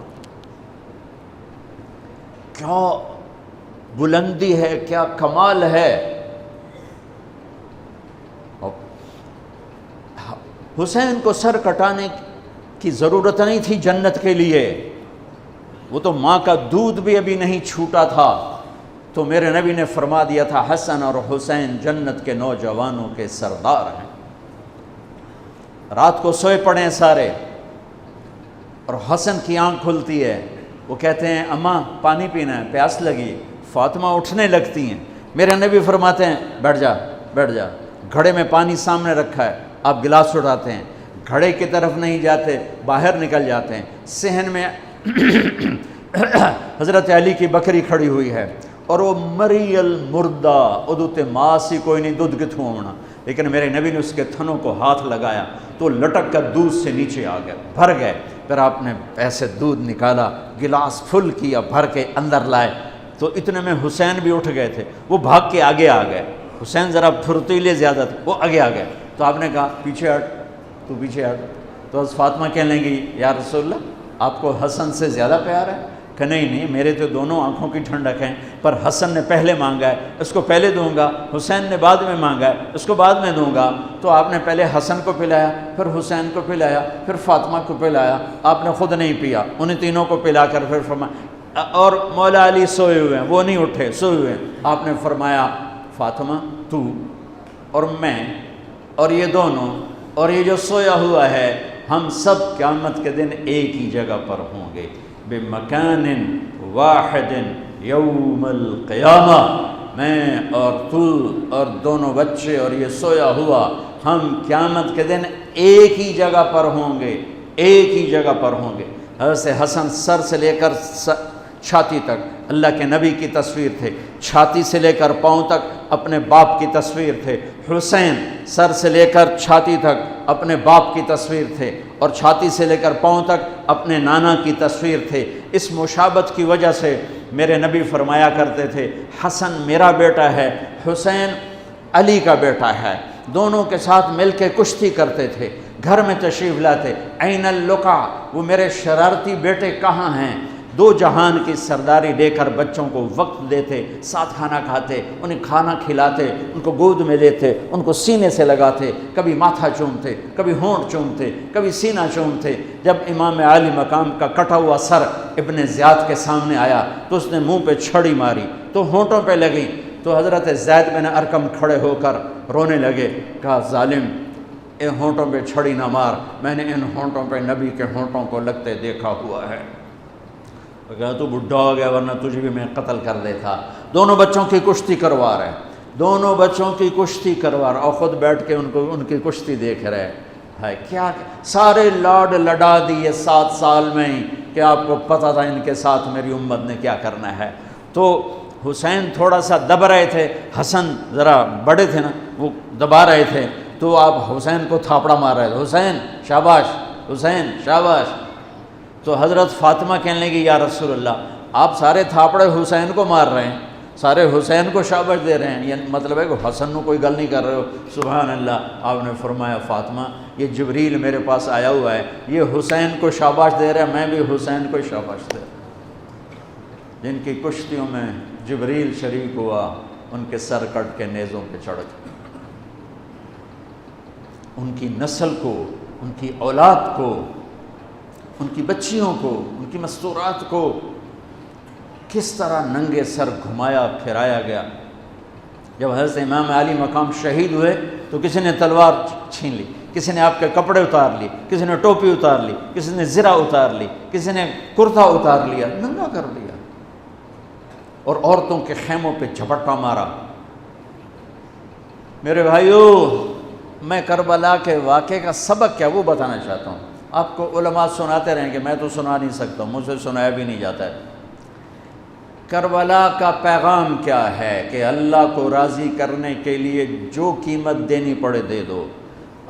کیا بلندی ہے، کیا کمال ہے۔ حسین کو سر کٹانے کی ضرورت نہیں تھی جنت کے لیے، وہ تو ماں کا دودھ بھی ابھی نہیں چھوٹا تھا، تو میرے نبی نے فرما دیا تھا حسن اور حسین جنت کے نوجوانوں کے سردار ہیں۔ رات کو سوئے پڑے ہیں سارے، اور حسن کی آنکھ کھلتی ہے، وہ کہتے ہیں اماں پانی پینا ہے، پیاس لگی۔ فاطمہ اٹھنے لگتی ہیں، میرے نبی فرماتے ہیں بیٹھ جا بیٹھ جا، گھڑے میں پانی سامنے رکھا ہے، آپ گلاس اٹھاتے ہیں، گھڑے کی طرف نہیں جاتے، باہر نکل جاتے ہیں۔ صحن میں حضرت علی کی بکری کھڑی ہوئی ہے، اور وہ مری المردہ، ادوتے ماسی کوئی نہیں، دودھ کتھوں ہونا، لیکن میرے نبی نے اس کے تھنوں کو ہاتھ لگایا تو لٹک کر دودھ سے نیچے آ گئے، بھر گئے۔ پھر آپ نے ایسے دودھ نکالا، گلاس فل کیا، بھر کے اندر لائے، تو اتنے میں حسین بھی اٹھ گئے تھے، وہ بھاگ کے آگے آ گئے۔ حسین ذرا پھرتیلے زیادہ تھے، وہ آگے آ گئے، تو آپ نے کہا پیچھے ہٹ، تو پیچھے ہٹ۔ تو حضرت فاطمہ کہنے لگی یا رسول اللہ آپ کو حسن سے زیادہ پیار ہے؟ کہ نہیں، میرے تو دونوں آنکھوں کی ٹھنڈک ہیں، پر حسن نے پہلے مانگا ہے، اس کو پہلے دوں گا، حسین نے بعد میں مانگا ہے، اس کو بعد میں دوں گا۔ تو آپ نے پہلے حسن کو پلایا، پھر حسین کو پلایا، پھر فاطمہ کو پلایا، آپ نے خود نہیں پیا، انہیں تینوں کو پلا کر پھر فرمایا، اور مولا علی سوئے ہوئے ہیں، وہ نہیں اٹھے، سوئے ہوئے ہیں۔ آپ نے فرمایا فاطمہ تو اور میں اور یہ دونوں اور یہ جو سویا ہوا ہے، ہم سب قیامت کے دن ایک ہی جگہ پر ہوں گے، بمکان واحد یوم القیامہ۔ میں اور تو اور دونوں بچے اور یہ سویا ہوا، ہم قیامت کے دن ایک ہی جگہ پر ہوں گے، ایک ہی جگہ پر ہوں گے۔ حضرت حسن سر سے لے کر چھاتی تک اللہ کے نبی کی تصویر تھے، چھاتی سے لے کر پاؤں تک اپنے باپ کی تصویر تھے۔ حسین سر سے لے کر چھاتی تک اپنے باپ کی تصویر تھے، اور چھاتی سے لے کر پاؤں تک اپنے نانا کی تصویر تھے۔ اس مشابہت کی وجہ سے میرے نبی فرمایا کرتے تھے حسن میرا بیٹا ہے، حسین علی کا بیٹا ہے۔ دونوں کے ساتھ مل کے کشتی کرتے تھے، گھر میں تشریف لاتے، این اللقا، وہ میرے شرارتی بیٹے کہاں ہیں؟ دو جہان کی سرداری لے کر بچوں کو وقت دیتے، ساتھ کھانا کھاتے، انہیں کھانا کھلاتے، ان کو گود میں لیتے، ان کو سینے سے لگاتے، کبھی ماتھا چومتے، کبھی ہونٹ چومتے، کبھی سینہ چومتے۔ جب امام عالی مقام کا کٹا ہوا سر ابن زیاد کے سامنے آیا تو اس نے منہ پہ چھڑی ماری تو ہونٹوں پہ لگی، تو حضرت زید بن ارقم کھڑے ہو کر رونے لگے، کہا ظالم ان ہونٹوں پہ چھڑی نہ مار، میں نے ان ہونٹوں پہ نبی کے ہونٹوں کو لگتے دیکھا ہوا ہے۔ وہ کہا تو بڈھا ہو گیا ورنہ تجھے بھی میں قتل کر دیتا۔ دونوں بچوں کی کشتی کروا رہے، دونوں بچوں کی کشتی کروا رہے اور خود بیٹھ کے ان کی کشتی دیکھ رہے۔ ہے کیا سارے لاڈ لڈا دیے 7 سال میں ہی کہ آپ کو پتہ تھا ان کے ساتھ میری امت نے کیا کرنا ہے۔ تو حسین تھوڑا سا دب رہے تھے، حسن ذرا بڑے تھے نا، وہ دبا رہے تھے، تو آپ حسین کو تھاپڑا مار رہے تھے، حسین شاباش، حسین شاباش۔ تو حضرت فاطمہ کہنے لگی یا رسول اللہ آپ سارے تھاپڑے حسین کو مار رہے ہیں، سارے حسین کو شاباش دے رہے ہیں، یہ مطلب ہے کہ حسن کو کوئی گل نہیں کر رہے ہو؟ سبحان اللہ۔ آپ نے فرمایا فاطمہ یہ جبریل میرے پاس آیا ہوا ہے، یہ حسین کو شاباش دے رہا ہے، میں بھی حسین کو شاباش دے رہا ہوں۔ جن کی کشتیوں میں جبریل شریک ہوا ان کے سر کٹ کے نیزوں پہ چڑھ گئے، ان کی نسل کو، ان کی اولاد کو، ان کی بچیوں کو، ان کی مستورات کو کس طرح ننگے سر گھمایا پھرایا گیا۔ جب حضرت امام علی مقام شہید ہوئے تو کسی نے تلوار چھین لی، کسی نے آپ کے کپڑے اتار لی، کسی نے ٹوپی اتار لی، کسی نے زرہ اتار لی، کسی نے کرتا اتار لیا، ننگا کر لیا اور عورتوں کے خیموں پہ جھپٹا مارا۔ میرے بھائیو، میں کربلا کے واقعے کا سبق کیا وہ بتانا چاہتا ہوں۔ آپ کو علماء سناتے رہیں کہ میں تو سنا نہیں سکتا، مجھ سے سنایا بھی نہیں جاتا ہے۔ کربلا کا پیغام کیا ہے کہ اللہ کو راضی کرنے کے لیے جو قیمت دینی پڑے دے دو،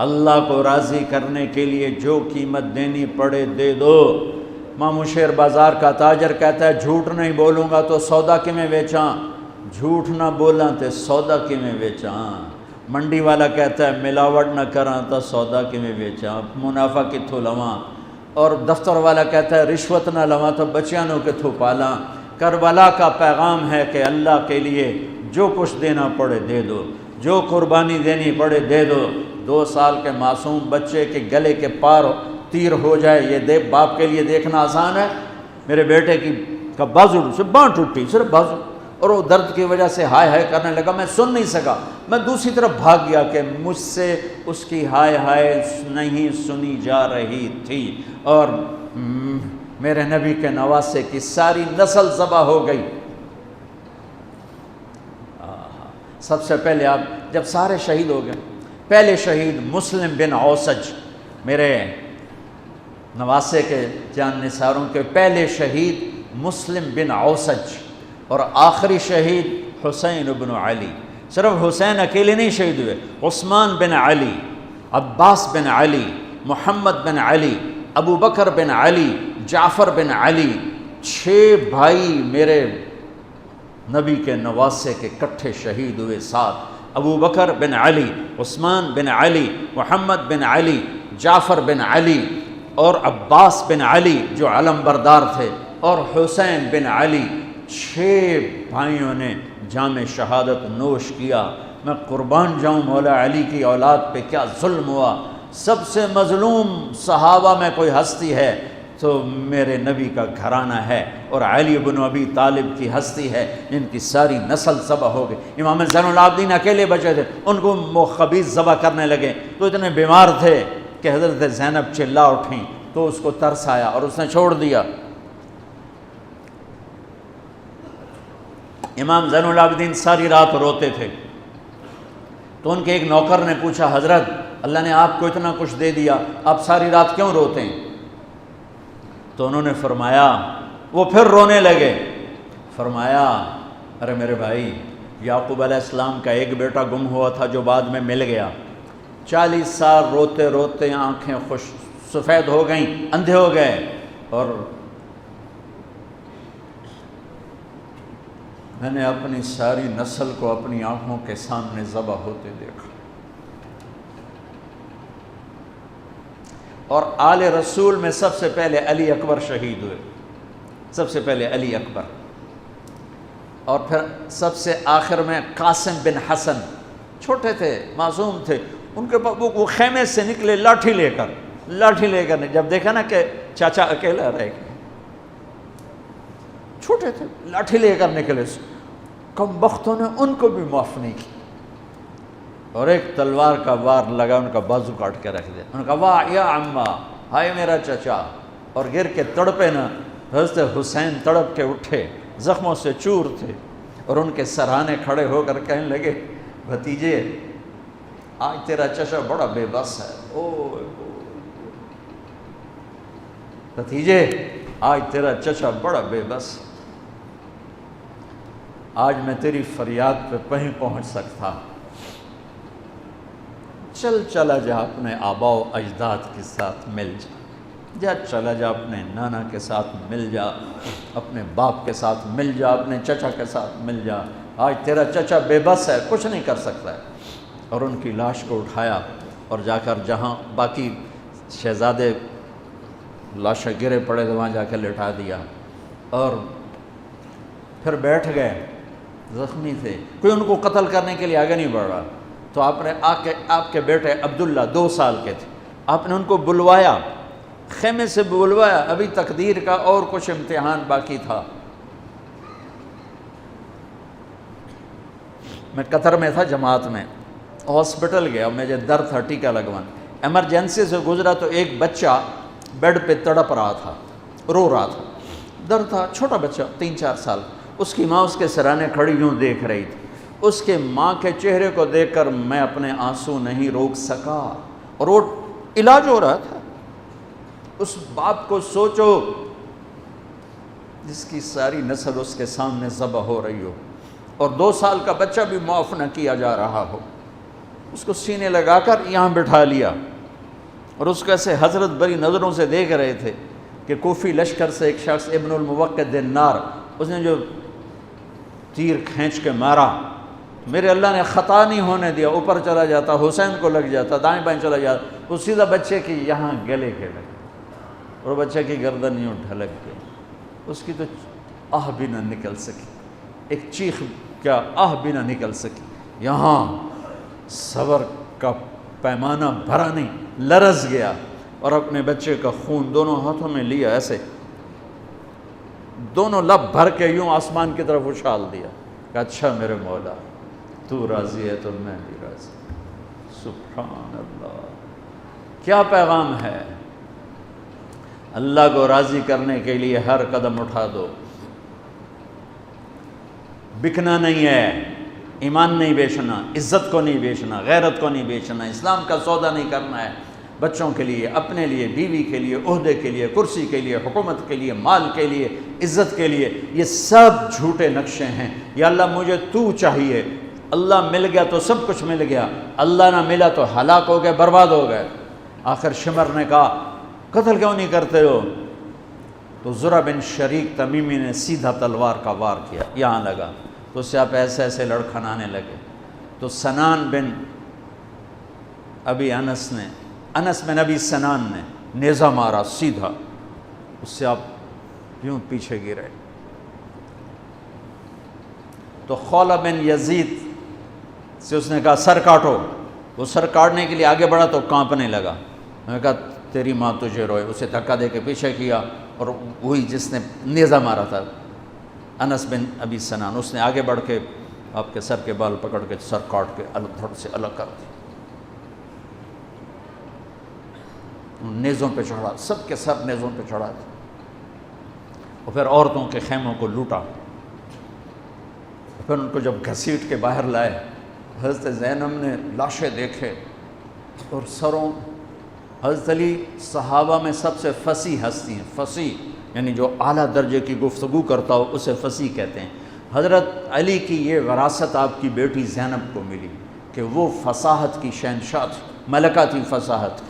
اللہ کو راضی کرنے کے لیے جو قیمت دینی پڑے دے دو۔ مامو شیر بازار کا تاجر کہتا ہے جھوٹ نہیں بولوں گا تو سودا کی میں بیچاں، جھوٹ نہ بولاں تے سودا کی میں بیچاں۔ منڈی والا کہتا ہے ملاوٹ نہ کراں تو سودا کی میں بیچاں، منافع کتھوں لواں۔ اور دفتر والا کہتا ہے رشوت نہ لواں تو بچیانوں کتھوں پالاں۔ کربلا کا پیغام ہے کہ اللہ کے لیے جو کچھ دینا پڑے دے دو، جو قربانی دینی پڑے دے دو۔ 2 سال کے معصوم بچے کے گلے کے پار تیر ہو جائے، یہ باپ کے لیے دیکھنا آسان ہے؟ میرے بیٹے کا بازو سے باں ٹوٹی، صرف بازو، اور وہ درد کی وجہ سے ہائے ہائے کرنے لگا، میں سن نہیں سکا، میں دوسری طرف بھاگ گیا کہ مجھ سے اس کی ہائے ہائے نہیں سنی جا رہی تھی، اور میرے نبی کے نواسے کی ساری نسل ذبح ہو گئی۔ سب سے پہلے آپ جب سارے شہید ہو گئے، پہلے شہید مسلم بن اوسج، میرے نواسے کے جان نثاروں کے پہلے شہید مسلم بن اوسج، اور آخری شہید حسین بن علی۔ صرف حسین اکیلے نہیں شہید ہوئے، عثمان بن علی، عباس بن علی، محمد بن علی، ابو بکر بن علی، جعفر بن علی، 6 بھائی میرے نبی کے نواسے کے کٹھے شہید ہوئے ساتھ۔ ابو بکر بن علی، عثمان بن علی، محمد بن علی، جعفر بن علی اور عباس بن علی جو علم بردار تھے، اور حسین بن علی، 6 بھائیوں نے جام شہادت نوش کیا۔ میں قربان جاؤں مولا علی کی اولاد پہ کیا ظلم ہوا۔ سب سے مظلوم صحابہ میں کوئی ہستی ہے تو میرے نبی کا گھرانہ ہے، اور علی بن ابی طالب کی ہستی ہے جن کی ساری نسل ذبح ہو گئی۔ امام زین العابدین اکیلے بچے تھے، ان کو خبیث ذبح کرنے لگے تو اتنے بیمار تھے کہ حضرت زینب چلا اٹھیں تو اس کو ترس آیا اور اس نے چھوڑ دیا۔ امام زین العابدین ساری رات روتے تھے تو ان کے ایک نوکر نے پوچھا حضرت اللہ نے آپ کو اتنا کچھ دے دیا، آپ ساری رات کیوں روتے ہیں؟ تو انہوں نے فرمایا، وہ پھر رونے لگے، فرمایا ارے میرے بھائی، یعقوب علیہ السلام کا ایک بیٹا گم ہوا تھا جو بعد میں مل گیا، 40 سال روتے روتے آنکھیں سفید ہو گئیں، اندھے ہو گئے، اور میں نے اپنی ساری نسل کو اپنی آنکھوں کے سامنے ذبح ہوتے دیکھا۔ اور آل رسول میں سب سے پہلے علی اکبر شہید ہوئے، سب سے پہلے علی اکبر، اور پھر سب سے آخر میں قاسم بن حسن، چھوٹے تھے، معصوم تھے، ان کے پاس وہ خیمے سے نکلے لاٹھی لے کر جب دیکھا نا کہ چاچا اکیلا رہ گیا، چھوٹے تھے، لاٹھی لے کر نکلے، کم بختوں نے ان کو بھی معاف نہیں کی، اور ایک تلوار کا وار لگا، ان کا بازو کاٹ کے رکھ دیا، ان کا واہ یا عمہ، ہائے میرا چچا، اور گر کے تڑپے نا۔ حضرت حسین تڑپ کے اٹھے، زخموں سے چور تھے، اور ان کے سرہانے کھڑے ہو کر کہنے لگے بھتیجے آج تیرا چچا بڑا بے بس ہے، بھتیجے آج تیرا چچا بڑا بے بس، آج میں تیری فریاد پہ کہیں پہنچ سکتا، چلا جا اپنے آباء و اجداد کے ساتھ مل جا، چلا جا اپنے نانا کے ساتھ مل جا، اپنے باپ کے ساتھ مل جا، اپنے چچا کے ساتھ مل جا، آج تیرا چچا بے بس ہے، کچھ نہیں کر سکتا ہے۔ اور ان کی لاش کو اٹھایا اور جا کر جہاں باقی شہزادے لاشیں گرے پڑے تھے وہاں جا کے لٹا دیا، اور پھر بیٹھ گئے، زخمی تھے، کوئی ان کو قتل کرنے کے لیے آگے نہیں بڑھ رہا، تو آپ نے آپ کے بیٹے عبداللہ 2 سال کے تھے، آپ نے ان کو بلوایا، خیمے سے بلوایا، ابھی تقدیر کا اور کچھ امتحان باقی تھا۔ میں قطر میں تھا جماعت میں، ہاسپٹل گیا، مجھے درد تھا ٹیکا لگوان، ایمرجنسی سے گزرا تو ایک بچہ بیڈ پہ تڑپ رہا تھا، رو رہا تھا، درد تھا، چھوٹا بچہ 3-4 سال، اس کی ماں اس کے سرانے کھڑی یوں دیکھ رہی تھی، اس کے ماں کے چہرے کو دیکھ کر میں اپنے آنسو نہیں روک سکا، اور وہ علاج ہو رہا تھا۔ اس باپ کو سوچو جس کی ساری نسل اس کے سامنے ذبح ہو رہی ہو، اور 2 سال کا بچہ بھی معاف نہ کیا جا رہا ہو، اس کو سینے لگا کر یہاں بٹھا لیا، اور اس کو ایسے حضرت بری نظروں سے دیکھ رہے تھے کہ کوفی لشکر سے ایک شخص ابن الموقد النار، اس نے جو تیر کھینچ کے مارا، میرے اللہ نے خطا نہیں ہونے دیا، اوپر چلا جاتا، حسین کو لگ جاتا، دائیں بائیں چلا جاتا، وہ سیدھا بچے کی یہاں گلے کے لگے، اور بچے کی گردن یوں ڈھلک گئی، اس کی تو آہ بھی نہ نکل سکی، ایک چیخ کیا آہ بھی نہ نکل سکی، یہاں صبر کا پیمانہ بھرا نہیں، لرز گیا، اور اپنے بچے کا خون دونوں ہاتھوں میں لیا، ایسے دونوں لب بھر کے یوں آسمان کی طرف اچھال دیا کہ اچھا میرے مولا تو راضی ہے تو میں بھی راضی۔ سبحان اللہ، کیا پیغام ہے! اللہ کو راضی کرنے کے لیے ہر قدم اٹھا دو، بکنا نہیں ہے، ایمان نہیں بیچنا، عزت کو نہیں بیچنا، غیرت کو نہیں بیچنا، اسلام کا سودا نہیں کرنا ہے، بچوں کے لیے، اپنے لیے، بیوی کے لیے، عہدے کے لیے، کرسی کے لیے، حکومت کے لیے، مال کے لیے، عزت کے لیے، یہ سب جھوٹے نقشے ہیں۔ یا اللہ مجھے تو چاہیے، اللہ مل گیا تو سب کچھ مل گیا، اللہ نہ ملا تو ہلاک ہو گئے، برباد ہو گئے۔ آخر شمر نے کہا قتل کیوں نہیں کرتے ہو؟ تو زرع بن شریک تمیمی نے سیدھا تلوار کا وار کیا، یہاں لگا، تو اس سے آپ ایسے ایسے لڑکھنانے لگے، تو سنان بن ابی انس بن ابی سنان نے نیزہ مارا سیدھا، اس سے آپ یوں پیچھے گرے۔ تو خولہ بن یزید سے اس نے کہا سر کاٹو، وہ سر کاٹنے کے لیے آگے بڑھا تو کانپنے لگا، میں نے کہا تیری ماں تجھے روئے، اسے دھکا دے کے پیچھے کیا، اور وہی جس نے نیزہ مارا تھا انس بن ابی سنان، اس نے آگے بڑھ کے آپ کے سر کے بال پکڑ کے سر کاٹ کے دھڑ سے الگ کر دی، نیزوں پہ چڑھا، سب کے سر نیزوں پہ چڑھا دیا، اور پھر عورتوں کے خیموں کو لوٹا، پھر ان کو جب گھسیٹ کے باہر لائے، حضرت زینب نے لاشیں دیکھے اور سروں، حضرت علی صحابہ میں سب سے فصیح ہستی ہیں، فصیح یعنی جو اعلیٰ درجے کی گفتگو کرتا ہو اسے فصیح کہتے ہیں۔ حضرت علی کی یہ وراثت آپ کی بیٹی زینب کو ملی کہ وہ فصاحت کی شہنشاہ تھی، ملکہ تھی فصاحت۔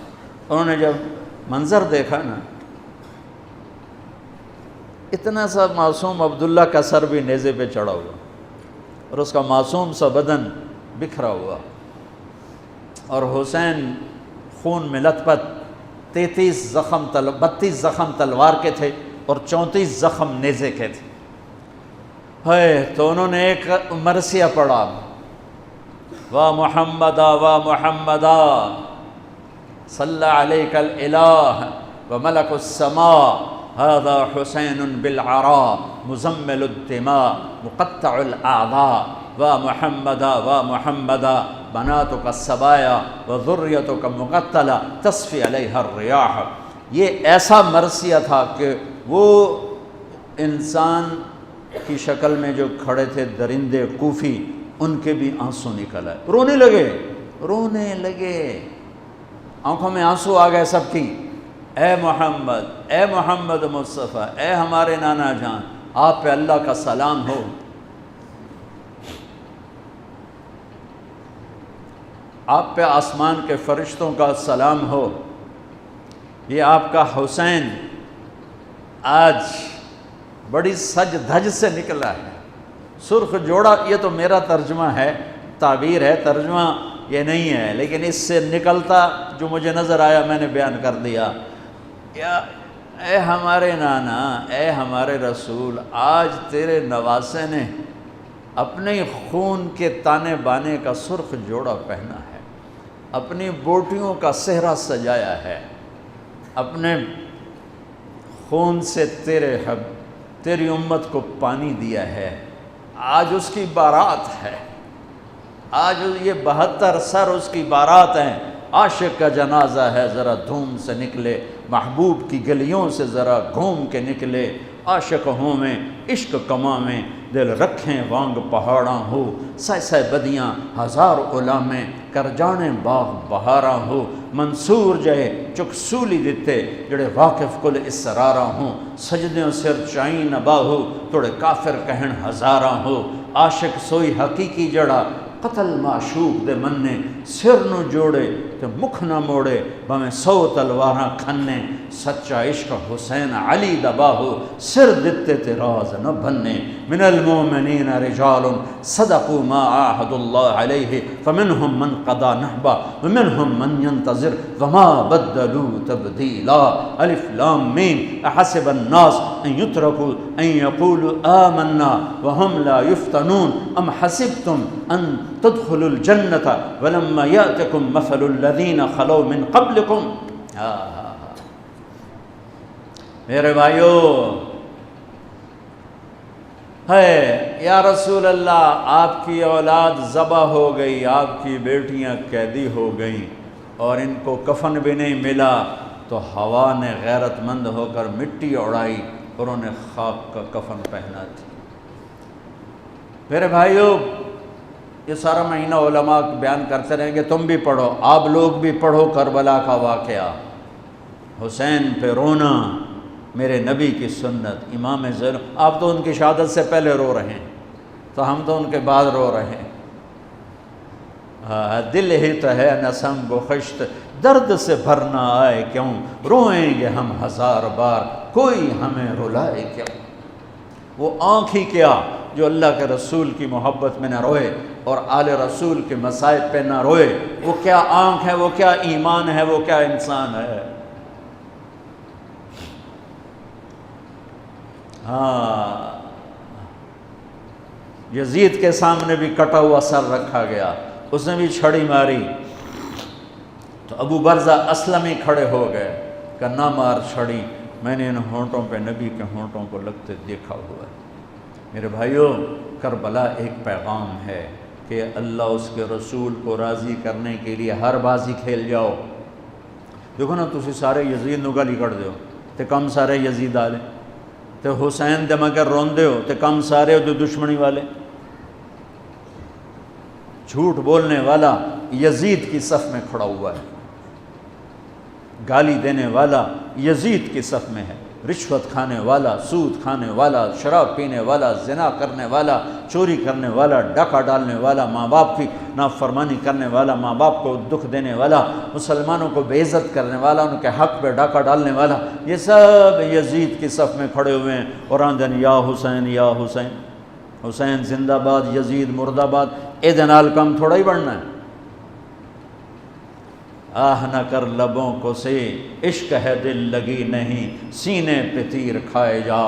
انہوں نے جب منظر دیکھا نا، اتنا سا معصوم عبداللہ کا سر بھی نیزے پہ چڑھا ہوا اور اس کا معصوم سا بدن بکھرا ہوا، اور حسین خون میں لت پت، 32 زخم تلوار کے تھے، اور 34 زخم نیزے کے تھے. تو انہوں نے ایک مرثیہ پڑھا، وا محمدا وا محمدا صلی علیک الالہ وملک السماء هذا حسین بالعراء مزمل الدماء مقطع الاعضاء وا محمدا وا محمدا بناتک السبایا وذریتک مقتلہ تصفی علیہا الریاح. یہ ایسا مرثیہ تھا کہ وہ انسان کی شکل میں جو کھڑے تھے درندے کوفی، ان کے بھی آنسو نکل آئے، رونے لگے، آنکھوں میں آنسو آ گئے سب کی. اے محمد مصطفیٰ، اے ہمارے نانا جان، آپ پہ اللہ کا سلام ہو. آپ پہ آسمان کے فرشتوں کا سلام ہو. یہ آپ کا حسین آج بڑی سج دھج سے نکلا ہے، سرخ جوڑا. یہ تو میرا ترجمہ ہے، تعبیر ہے، ترجمہ یہ نہیں ہے، لیکن اس سے نکلتا جو مجھے نظر آیا میں نے بیان کر دیا. اے ہمارے نانا، اے ہمارے رسول، آج تیرے نواسے نے اپنے خون کے تانے بانے کا سرخ جوڑا پہنا ہے، اپنی بوٹیوں کا صحرا سجایا ہے، اپنے خون سے تیری امت کو پانی دیا ہے. آج اس کی بارات ہے، آج یہ 72 سر اس کی بارات ہیں. عاشق کا جنازہ ہے، ذرا دھوم سے نکلے، محبوب کی گلیوں سے ذرا گھوم کے نکلے. عاشق ہوں میں عشق کماں میں، دل رکھیں وانگ پہاڑاں ہو. سہ بدیاں ہزار غلامیں، کر جانے باغ بہاراں ہو. منصور جائے چک سولی دیتے، جڑے واقف کل اسراراں ہوں. سجدیوں سر چائیں نباہو، توڑے کافر کہن ہزاراں ہو. عاشق سوئی حقیقی جڑا، قتل معشوق دے مننے. سر نو جوڑے تے مکھ نہ موڑے، بھویں 100 تلواراں کھنے. سچا عشق حسین علی دا باہو، سر دتے تے راز نہ بھنے. من المؤمنین رجال صدقوا ما عاہدوا اللہ علیہ فمنہم من قضا نحبہ ومنہم من ينتظر وما بدلوا تبدیلا. الف لام میم احسب الناس ان یترکوا ان یقولوا آمنا وهم لا یفتنون ام حسبتم ان تدخلوا الجنة ولما یأتکم مثل الذین خلو من قبلکم. میرے بھائیو، ہے یا رسول اللہ، آپ کی اولاد ذبح ہو گئی، آپ کی بیٹیاں قیدی ہو گئیں اور ان کو کفن بھی نہیں ملا، تو ہوا نے غیرت مند ہو کر مٹی اڑائی اور انہیں خاک کا کفن پہنا تھی. میرے بھائیو، یہ سارا مہینہ علماء بیان کرتے رہیں گے، تم بھی پڑھو، آپ لوگ بھی پڑھو کربلا کا واقعہ. حسین پہ رونا میرے نبی کی سنت. امام زین، آپ تو ان کی شہادت سے پہلے رو رہے ہیں، تو ہم تو ان کے بعد رو رہے ہیں. دل ہی تو ہے نسم گخشت، درد سے بھرنا آئے کیوں، روئیں گے ہم 1000 بار، کوئی ہمیں رلائے کیوں. وہ آنکھ ہی کیا جو اللہ کے رسول کی محبت میں نہ روئے اور آل رسول کے مصائب پہ نہ روئے. وہ کیا آنکھ ہے، وہ کیا ایمان ہے، وہ کیا انسان ہے. یزید کے سامنے بھی کٹا ہوا سر رکھا گیا، اس نے بھی چھڑی ماری تو ابو برزہ اسلمی کھڑے ہو گئے کہ نہ مار چھڑی، میں نے ان ہونٹوں پہ نبی کے ہونٹوں کو لگتے دیکھا ہوا ہے. میرے بھائیوں، کربلا ایک پیغام ہے کہ اللہ اس کے رسول کو راضی کرنے کے لیے ہر بازی کھیل جاؤ. دیکھو نا، تسی سارے یزید نو گالی کر دیو تے کم سارے یزید آلے، تے حسین دے مگر روندے ہو تے کم سارے ہو دشمنی والے. جھوٹ بولنے والا یزید کی صف میں کھڑا ہوا ہے، گالی دینے والا یزید کی صف میں ہے، رشوت کھانے والا، سود کھانے والا، شراب پینے والا، زنا کرنے والا، چوری کرنے والا، ڈاکہ ڈالنے والا، ماں باپ کی نافرمانی کرنے والا، ماں باپ کو دکھ دینے والا، مسلمانوں کو بے عزت کرنے والا، ان کے حق پہ ڈاکہ ڈالنے والا، یہ سب یزید کی صف میں کھڑے ہوئے ہیں اور آندن یا حسین یا حسین، حسین زندہ باد، یزید مردہ باد. اے دنال کم تھوڑا ہی بڑھنا ہے. آہ نہ کر لبوں کو سے، عشق ہے دل لگی نہیں، سینے پہ تیر کھائے جا،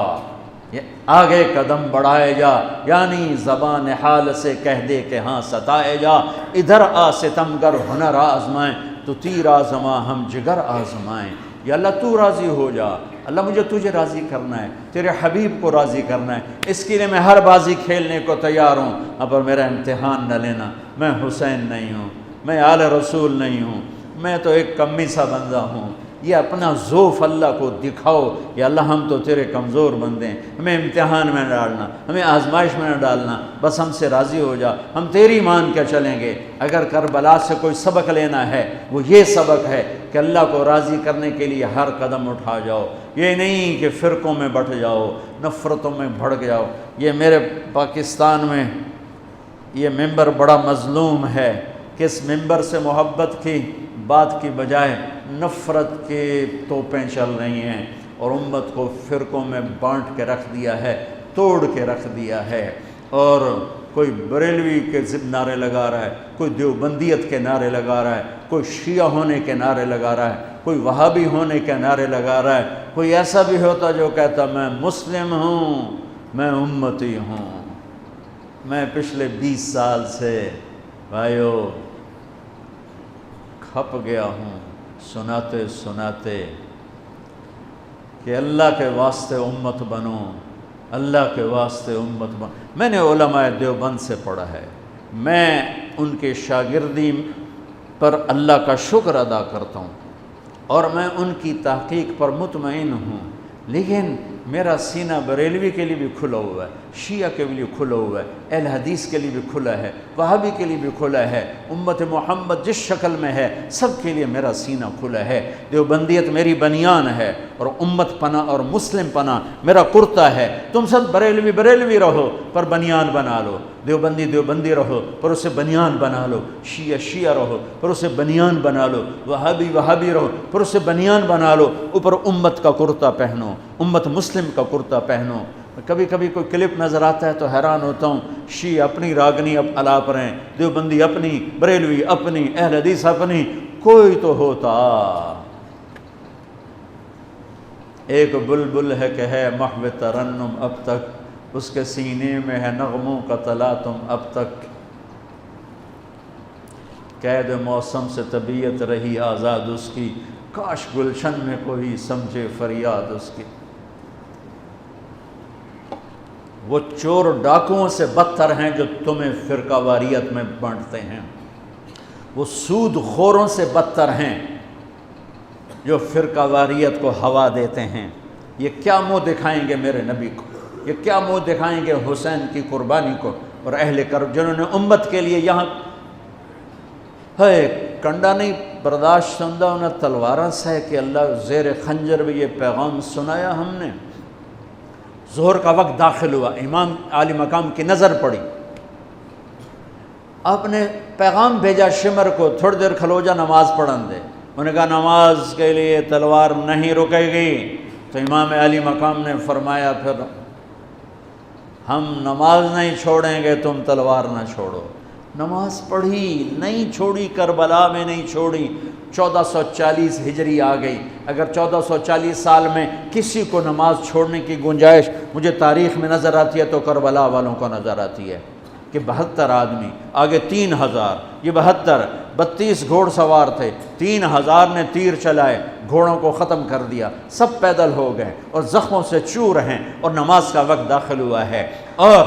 آگے قدم بڑھائے جا، یعنی زبان حال سے کہہ دے کہ ہاں ستائے جا، ادھر آ ستمگر ہنر آزمائیں، تو تیر آزماں ہم جگر آزمائیں، یا اللہ تو راضی ہو جا، اللہ مجھے تجھے راضی کرنا ہے، تیرے حبیب کو راضی کرنا ہے، اس کے لیے میں ہر بازی کھیلنے کو تیار ہوں، پر میرا امتحان نہ لینا، میں حسین نہیں ہوں، میں آل رسول نہیں ہوں، میں تو ایک کمی سا بندہ ہوں، یہ اپنا ذوف اللہ کو دکھاؤ کہ اللہ ہم تو تیرے کمزور بندے ہیں، ہمیں امتحان میں نہ ڈالنا، ہمیں آزمائش میں نہ ڈالنا، بس ہم سے راضی ہو جا، ہم تیری مان کے چلیں گے۔ اگر کربلا سے کوئی سبق لینا ہے وہ یہ سبق ہے کہ اللہ کو راضی کرنے کے لیے ہر قدم اٹھا جاؤ، یہ نہیں کہ فرقوں میں بٹ جاؤ، نفرتوں میں بھڑک جاؤ۔ یہ میرے پاکستان میں یہ ممبر بڑا مظلوم ہے کہ اس ممبر سے محبت کی بات کی بجائے نفرت کے توپیں چل رہی ہیں، اور امت کو فرقوں میں بانٹ کے رکھ دیا ہے، توڑ کے رکھ دیا ہے، اور کوئی بریلوی کے نعرے لگا رہا ہے، کوئی دیوبندیت کے نعرے لگا رہا ہے، کوئی شیعہ ہونے کے نعرے لگا رہا ہے، کوئی وہابی ہونے کے نعرے لگا رہا ہے، کوئی ایسا بھی ہوتا جو کہتا میں مسلم ہوں، میں امتی ہوں۔ میں پچھلے 20 سال سے بھائیو کھپ گیا ہوں سناتے سناتے کہ اللہ کے واسطے امت بنو، اللہ کے واسطے امت بنو۔ میں نے علماء دیوبند سے پڑھا ہے، میں ان کے شاگردی پر اللہ کا شکر ادا کرتا ہوں، اور میں ان کی تحقیق پر مطمئن ہوں، لیکن میرا سینہ بریلوی کے لیے بھی کھلا ہوا ہے، شیعہ کے لیے کھلا ہوا ہے، اہل حدیث کے لیے بھی کھلا ہے، وہابی کے لیے بھی کھلا ہے، امت محمد جس شکل میں ہے سب کے لیے میرا سینہ کھلا ہے۔ دیوبندیت میری بنیان ہے، اور امت پناہ اور مسلم پناہ میرا کرتا ہے۔ تم سب بریلوی بریلوی رہو پر بنیان بنا لو، دیوبندی دیوبندی رہو پر اسے بنیان بنا لو، شیعہ شیعہ رہو پر اسے بنیان بنا لو، وہابی وہابی رہو پر اسے بنیان بنا لو، اوپر امت کا کرتا پہنو، امت مسلم کا کرتا پہنو۔ کبھی کبھی کوئی کلپ نظر آتا ہے تو حیران ہوتا ہوں، شیعہ اپنی راگنی اب الاپ رہے ہیں، دیوبندی اپنی، بریلوی اپنی، اہل حدیث اپنی، کوئی تو ہوتا۔ ایک بلبل ہے کہ ہے محو ترنم اب تک، اس کے سینے میں ہے نغموں کا تلاطم اب تک، قید موسم سے طبیعت رہی آزاد اس کی، کاش گلشن میں کوئی سمجھے فریاد اس کی۔ وہ چور ڈاکوؤں سے بدتر ہیں جو تمہیں فرقہ واریت میں بانٹتے ہیں، وہ سود خوروں سے بدتر ہیں جو فرقہ واریت کو ہوا دیتے ہیں۔ یہ کیا منہ دکھائیں گے میرے نبی کو، یہ کیا منہ دکھائیں گے حسین کی قربانی کو اور اہل کرب جنہوں نے امت کے لیے یہاں ہے کنڈا نہیں برداشت سندہ انہیں تلوارہ سے کہ اللہ زیر خنجر بھی یہ پیغام سنایا ہم نے۔ ظہر کا وقت داخل ہوا، امام عالی مقام کی نظر پڑی، آپ نے پیغام بھیجا شمر کو تھوڑی دیر کھلو جا نماز پڑھن دے، انہوں نے کہا نماز کے لیے تلوار نہیں رکے گی، تو امام عالی مقام نے فرمایا پھر ہم نماز نہیں چھوڑیں گے تم تلوار نہ چھوڑو۔ نماز پڑھی، نہیں چھوڑی، کربلا میں نہیں چھوڑی۔ 1440 ہجری آ گئی، اگر 1440 سال میں کسی کو نماز چھوڑنے کی گنجائش مجھے تاریخ میں نظر آتی ہے تو کربلا والوں کو نظر آتی ہے کہ 72 آدمی، آگے 3000، یہ 72، 32 گھوڑ سوار تھے، 3000 نے تیر چلائے، گھوڑوں کو ختم کر دیا، سب پیدل ہو گئے اور زخموں سے چور ہیں، اور نماز کا وقت داخل ہوا ہے۔ اور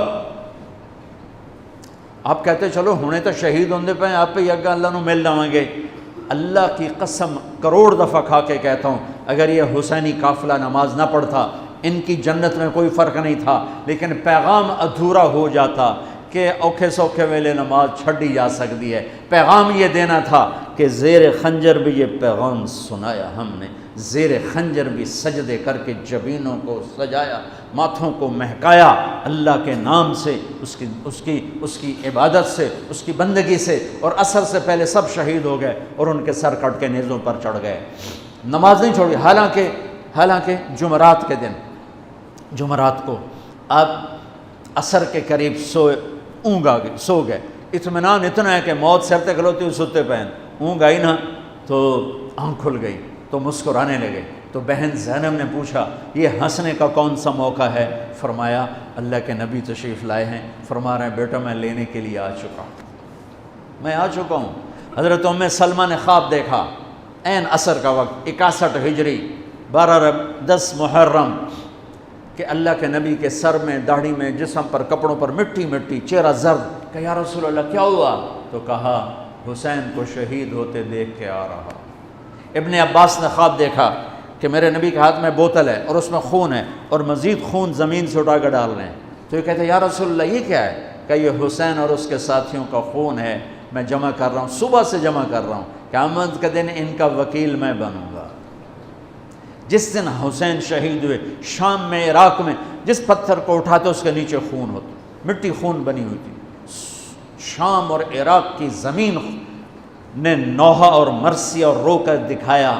آپ کہتے چلو ہونے تو شہید ہوندے پہ آپ پہ یگا اللہ نو مل جاؤں گے، اللہ کی قسم کروڑ دفعہ کھا کے کہتا ہوں اگر یہ حسینی قافلہ نماز نہ پڑھتا ان کی جنت میں کوئی فرق نہیں تھا، لیکن پیغام ادھورا ہو جاتا کہ اوکھے سوکھے ویلے نماز چھڑی جا سکتی ہے۔ پیغام یہ دینا تھا کہ زیر خنجر بھی یہ پیغام سنایا ہم نے، زیر خنجر بھی سجدے کر کے جبینوں کو سجایا، ماتھوں کو مہکایا اللہ کے نام سے، اس کی عبادت سے، اس کی بندگی سے، اور عصر سے پہلے سب شہید ہو گئے اور ان کے سر کٹ کے نیزوں پر چڑھ گئے۔ نماز نہیں چھوڑی، حالانکہ جمعرات کے دن، جمعرات کو آپ عصر کے قریب سو گئے، اطمینان اتنا ہے کہ موت سر تے کھلوتی ہوئی ستے پہن، اونگ آئی نا تو آنکھ کھل گئی تو مسکرانے لگے۔ تو بہن زینب نے پوچھا یہ ہنسنے کا کون سا موقع ہے؟ فرمایا اللہ کے نبی تشریف لائے ہیں، فرما رہے ہیں بیٹا میں لینے کے لیے آ چکا ہوں، میں آ چکا ہوں۔ حضرت ام سلمہ نے خواب دیکھا، عین عصر کا وقت، 61 ہجری 10 محرم، کہ اللہ کے نبی کے سر میں، داڑھی میں، جسم پر، کپڑوں پر مٹی مٹی، چہرہ زرد۔ کہ یا رسول اللہ کیا ہوا؟ تو کہا حسین کو شہید ہوتے دیکھ کے آ رہا۔ ابن عباس نے خواب دیکھا کہ میرے نبی کے ہاتھ میں بوتل ہے اور اس میں خون ہے اور مزید خون زمین سے اٹھا کر ڈال رہے ہیں۔ تو یہ کہتے ہیں یا رسول اللہ یہ کیا ہے؟ کہ یہ حسین اور اس کے ساتھیوں کا خون ہے، میں جمع کر رہا ہوں، صبح سے جمع کر رہا ہوں، قیامت کے دن ان کا وکیل میں بنوں گا۔ جس دن حسین شہید ہوئے شام میں، عراق میں، جس پتھر کو اٹھاتے اس کے نیچے خون ہوتا، مٹی خون بنی ہوئی تھی۔ شام اور عراق کی زمین نے نوحہ اور مرثیہ اور رو کر دکھایا،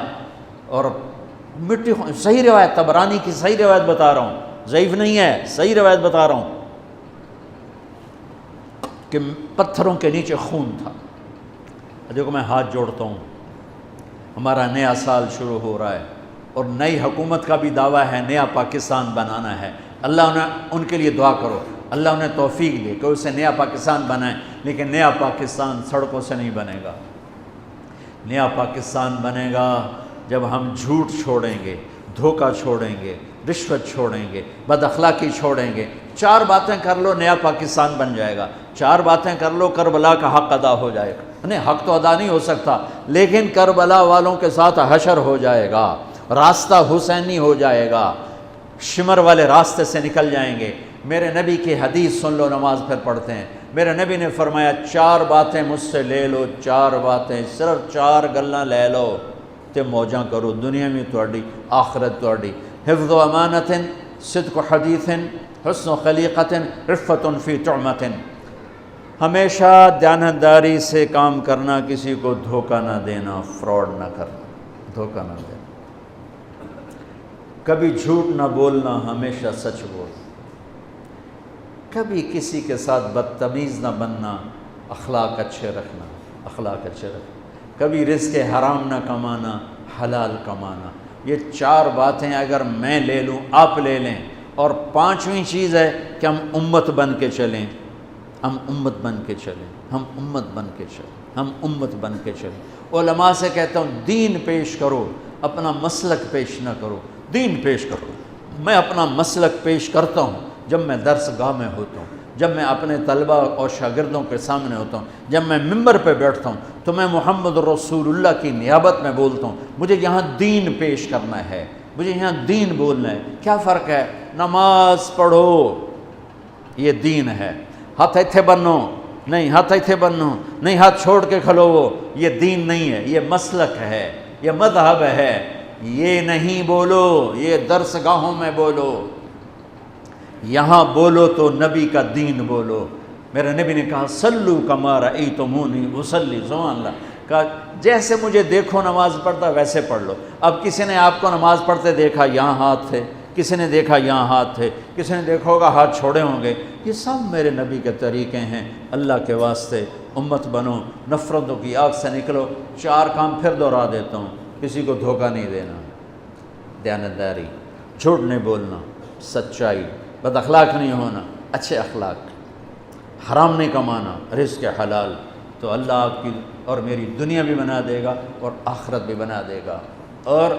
اور مٹی خون، صحیح روایت، طبرانی کی صحیح روایت بتا رہا ہوں، ضعیف نہیں ہے، صحیح روایت بتا رہا ہوں کہ پتھروں کے نیچے خون تھا۔ دیکھو میں ہاتھ جوڑتا ہوں، ہمارا نیا سال شروع ہو رہا ہے اور نئی حکومت کا بھی دعویٰ ہے، نیا پاکستان بنانا ہے۔ اللہ نے ان کے لیے دعا کرو، اللہ انہیں توفیق دے کہ اسے نیا پاکستان بنائیں، لیکن نیا پاکستان سڑکوں سے نہیں بنے گا۔ نیا پاکستان بنے گا جب ہم جھوٹ چھوڑیں گے، دھوکہ چھوڑیں گے، رشوت چھوڑیں گے، بد اخلاقی چھوڑیں گے۔ 4 باتیں کر لو نیا پاکستان بن جائے گا، 4 باتیں کر لو کربلا کا حق ادا ہو جائے گا۔ نہیں، حق تو ادا نہیں ہو سکتا، لیکن کربلا والوں کے ساتھ حشر ہو جائے گا، راستہ حسینی ہو جائے گا، شمر والے راستے سے نکل جائیں گے۔ میرے نبی کی حدیث سن لو، نماز پھر پڑھتے ہیں۔ میرے نبی نے فرمایا 4 باتیں مجھ سے لے لو، 4 باتیں، صرف 4 گلاں لے لو تے موجاں کرو، دنیا میں تہاڈی، آخرت تہاڈی۔ حفظ و امانت، صدق و حدیث، حسن و خلیقت، رفت فی طعمت۔ ہمیشہ دیانتداری سے کام کرنا، کسی کو دھوکہ نہ دینا، فراڈ نہ کرنا، دھوکہ نہ دینا، کبھی جھوٹ نہ بولنا، ہمیشہ سچ بولنا، کبھی کسی کے ساتھ بدتمیز نہ بننا، اخلاق اچھے رکھنا، اخلاق اچھے رکھنا، کبھی رزق حرام نہ کمانا، حلال کمانا۔ یہ 4 باتیں اگر میں لے لوں، آپ لے لیں، اور 5ویں چیز ہے کہ ہم امت بن کے چلیں، ہم امت بن کے چلیں، ہم امت بن کے چلیں، ہم امت بن کے چلیں۔ علماء سے کہتا ہوں دین پیش کرو، اپنا مسلک پیش نہ کرو، دین پیش کرو۔ میں اپنا مسلک پیش کرتا ہوں جب میں درس گاہ میں ہوتا ہوں، جب میں اپنے طلبہ اور شاگردوں کے سامنے ہوتا ہوں، جب میں ممبر پہ بیٹھتا ہوں تو میں محمد رسول اللہ کی نیابت میں بولتا ہوں۔ مجھے یہاں دین پیش کرنا ہے، مجھے یہاں دین بولنا ہے۔ کیا فرق ہے؟ نماز پڑھو، یہ دین ہے۔ ہاتھ ایتھے بنو، نہیں ہاتھ ایتھے بنو، نہیں ہاتھ چھوڑ کے کھلو، یہ دین نہیں ہے، یہ مسلک ہے، یہ مذہب ہے۔ یہ نہیں بولو، یہ درس گاہوں میں بولو، یہاں بولو تو نبی کا دین بولو۔ میرے نبی نے کہا صلو کما رأیتمونی اصلی، سبحان اللہ، کہا جیسے مجھے دیکھو نماز پڑھتا ویسے پڑھ لو۔ اب کسی نے آپ کو نماز پڑھتے دیکھا، یہاں ہاتھ تھے، کسی نے دیکھا یہاں ہاتھ تھے، کسی نے دیکھا ہوگا ہاتھ چھوڑے ہوں گے۔ یہ سب میرے نبی کے طریقے ہیں۔ اللہ کے واسطے امت بنو، نفرتوں کی آگ سے نکلو۔ 4 کام پھر دہرا دیتا ہوں، کسی کو دھوکہ نہیں دینا، دیانتداری، جھوٹ نہیں بولنا، سچائی، بد اخلاق نہیں ہونا، اچھے اخلاق، حرام نہیں کمانا، رزق حلال، تو اللہ آپ کی اور میری دنیا بھی بنا دے گا اور آخرت بھی بنا دے گا۔ اور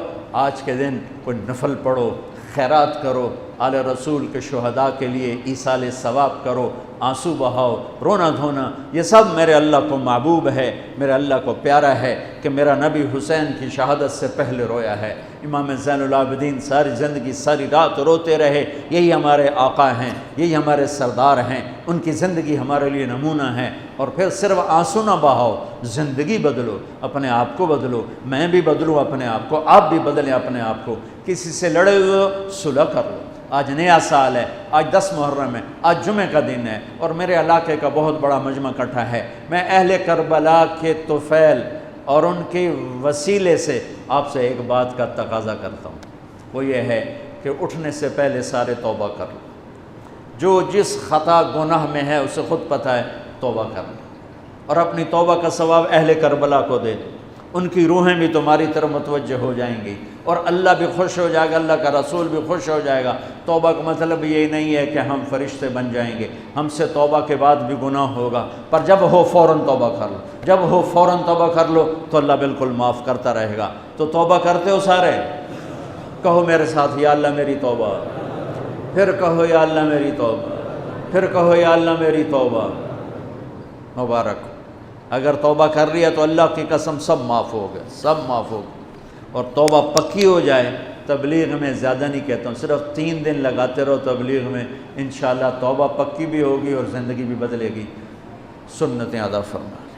آج کے دن کوئی نفل پڑھو، خیرات کرو، آل رسول کے شہداء کے لیے ایصال ثواب کرو، آنسو بہاؤ، رونا دھونا، یہ سب میرے اللہ کو محبوب ہے، میرے اللہ کو پیارا ہے کہ میرا نبی حسین کی شہادت سے پہلے رویا ہے۔ امام زین العابدین ساری زندگی، ساری رات روتے رہے۔ یہی ہمارے آقا ہیں، یہی ہمارے سردار ہیں، ان کی زندگی ہمارے لیے نمونہ ہے۔ اور پھر صرف آنسو نہ بہاؤ، زندگی بدلو، اپنے آپ کو بدلو، میں بھی بدلوں اپنے آپ کو، آپ بھی بدلیں اپنے آپ کو۔ کسی سے لڑے ہوئے ہو، صلح کر لو۔ آج نیا سال ہے، آج 10 محرم ہے، آج جمعہ کا دن ہے، اور میرے علاقے کا بہت بڑا مجمع اکٹھا ہے۔ میں اہل کربلا کے طفیل اور ان کے وسیلے سے آپ سے ایک بات کا تقاضا کرتا ہوں، وہ یہ ہے کہ اٹھنے سے پہلے سارے توبہ کر لو۔ جو جس خطا گناہ میں ہے اسے خود پتہ ہے، توبہ کر لو، اور اپنی توبہ کا ثواب اہل کربلا کو دے دو۔ ان کی روحیں بھی تمہاری طرف متوجہ ہو جائیں گی، اور اللہ بھی خوش ہو جائے گا، اللہ کا رسول بھی خوش ہو جائے گا۔ توبہ کا مطلب یہ نہیں ہے کہ ہم فرشتے بن جائیں گے، ہم سے توبہ کے بعد بھی گناہ ہوگا، پر جب ہو فوراً توبہ کر لو، جب ہو فوراً توبہ کر لو تو اللہ بالکل معاف کرتا رہے گا۔ تو توبہ کرتے ہو سارے؟ کہو میرے ساتھ، یا اللہ میری توبہ، پھر کہو یا اللہ میری توبہ، پھر کہو یا اللہ میری توبہ۔ مبارک ہو۔ اگر توبہ کر رہی ہے تو اللہ کی قسم سب معاف ہو گئے، سب معاف ہو گئے۔ اور توبہ پکی ہو جائے، تبلیغ میں زیادہ نہیں کہتا ہوں، صرف 3 دن لگاتے رہو تبلیغ میں، انشاءاللہ توبہ پکی بھی ہوگی اور زندگی بھی بدلے گی۔ سنتیں ادا فرما۔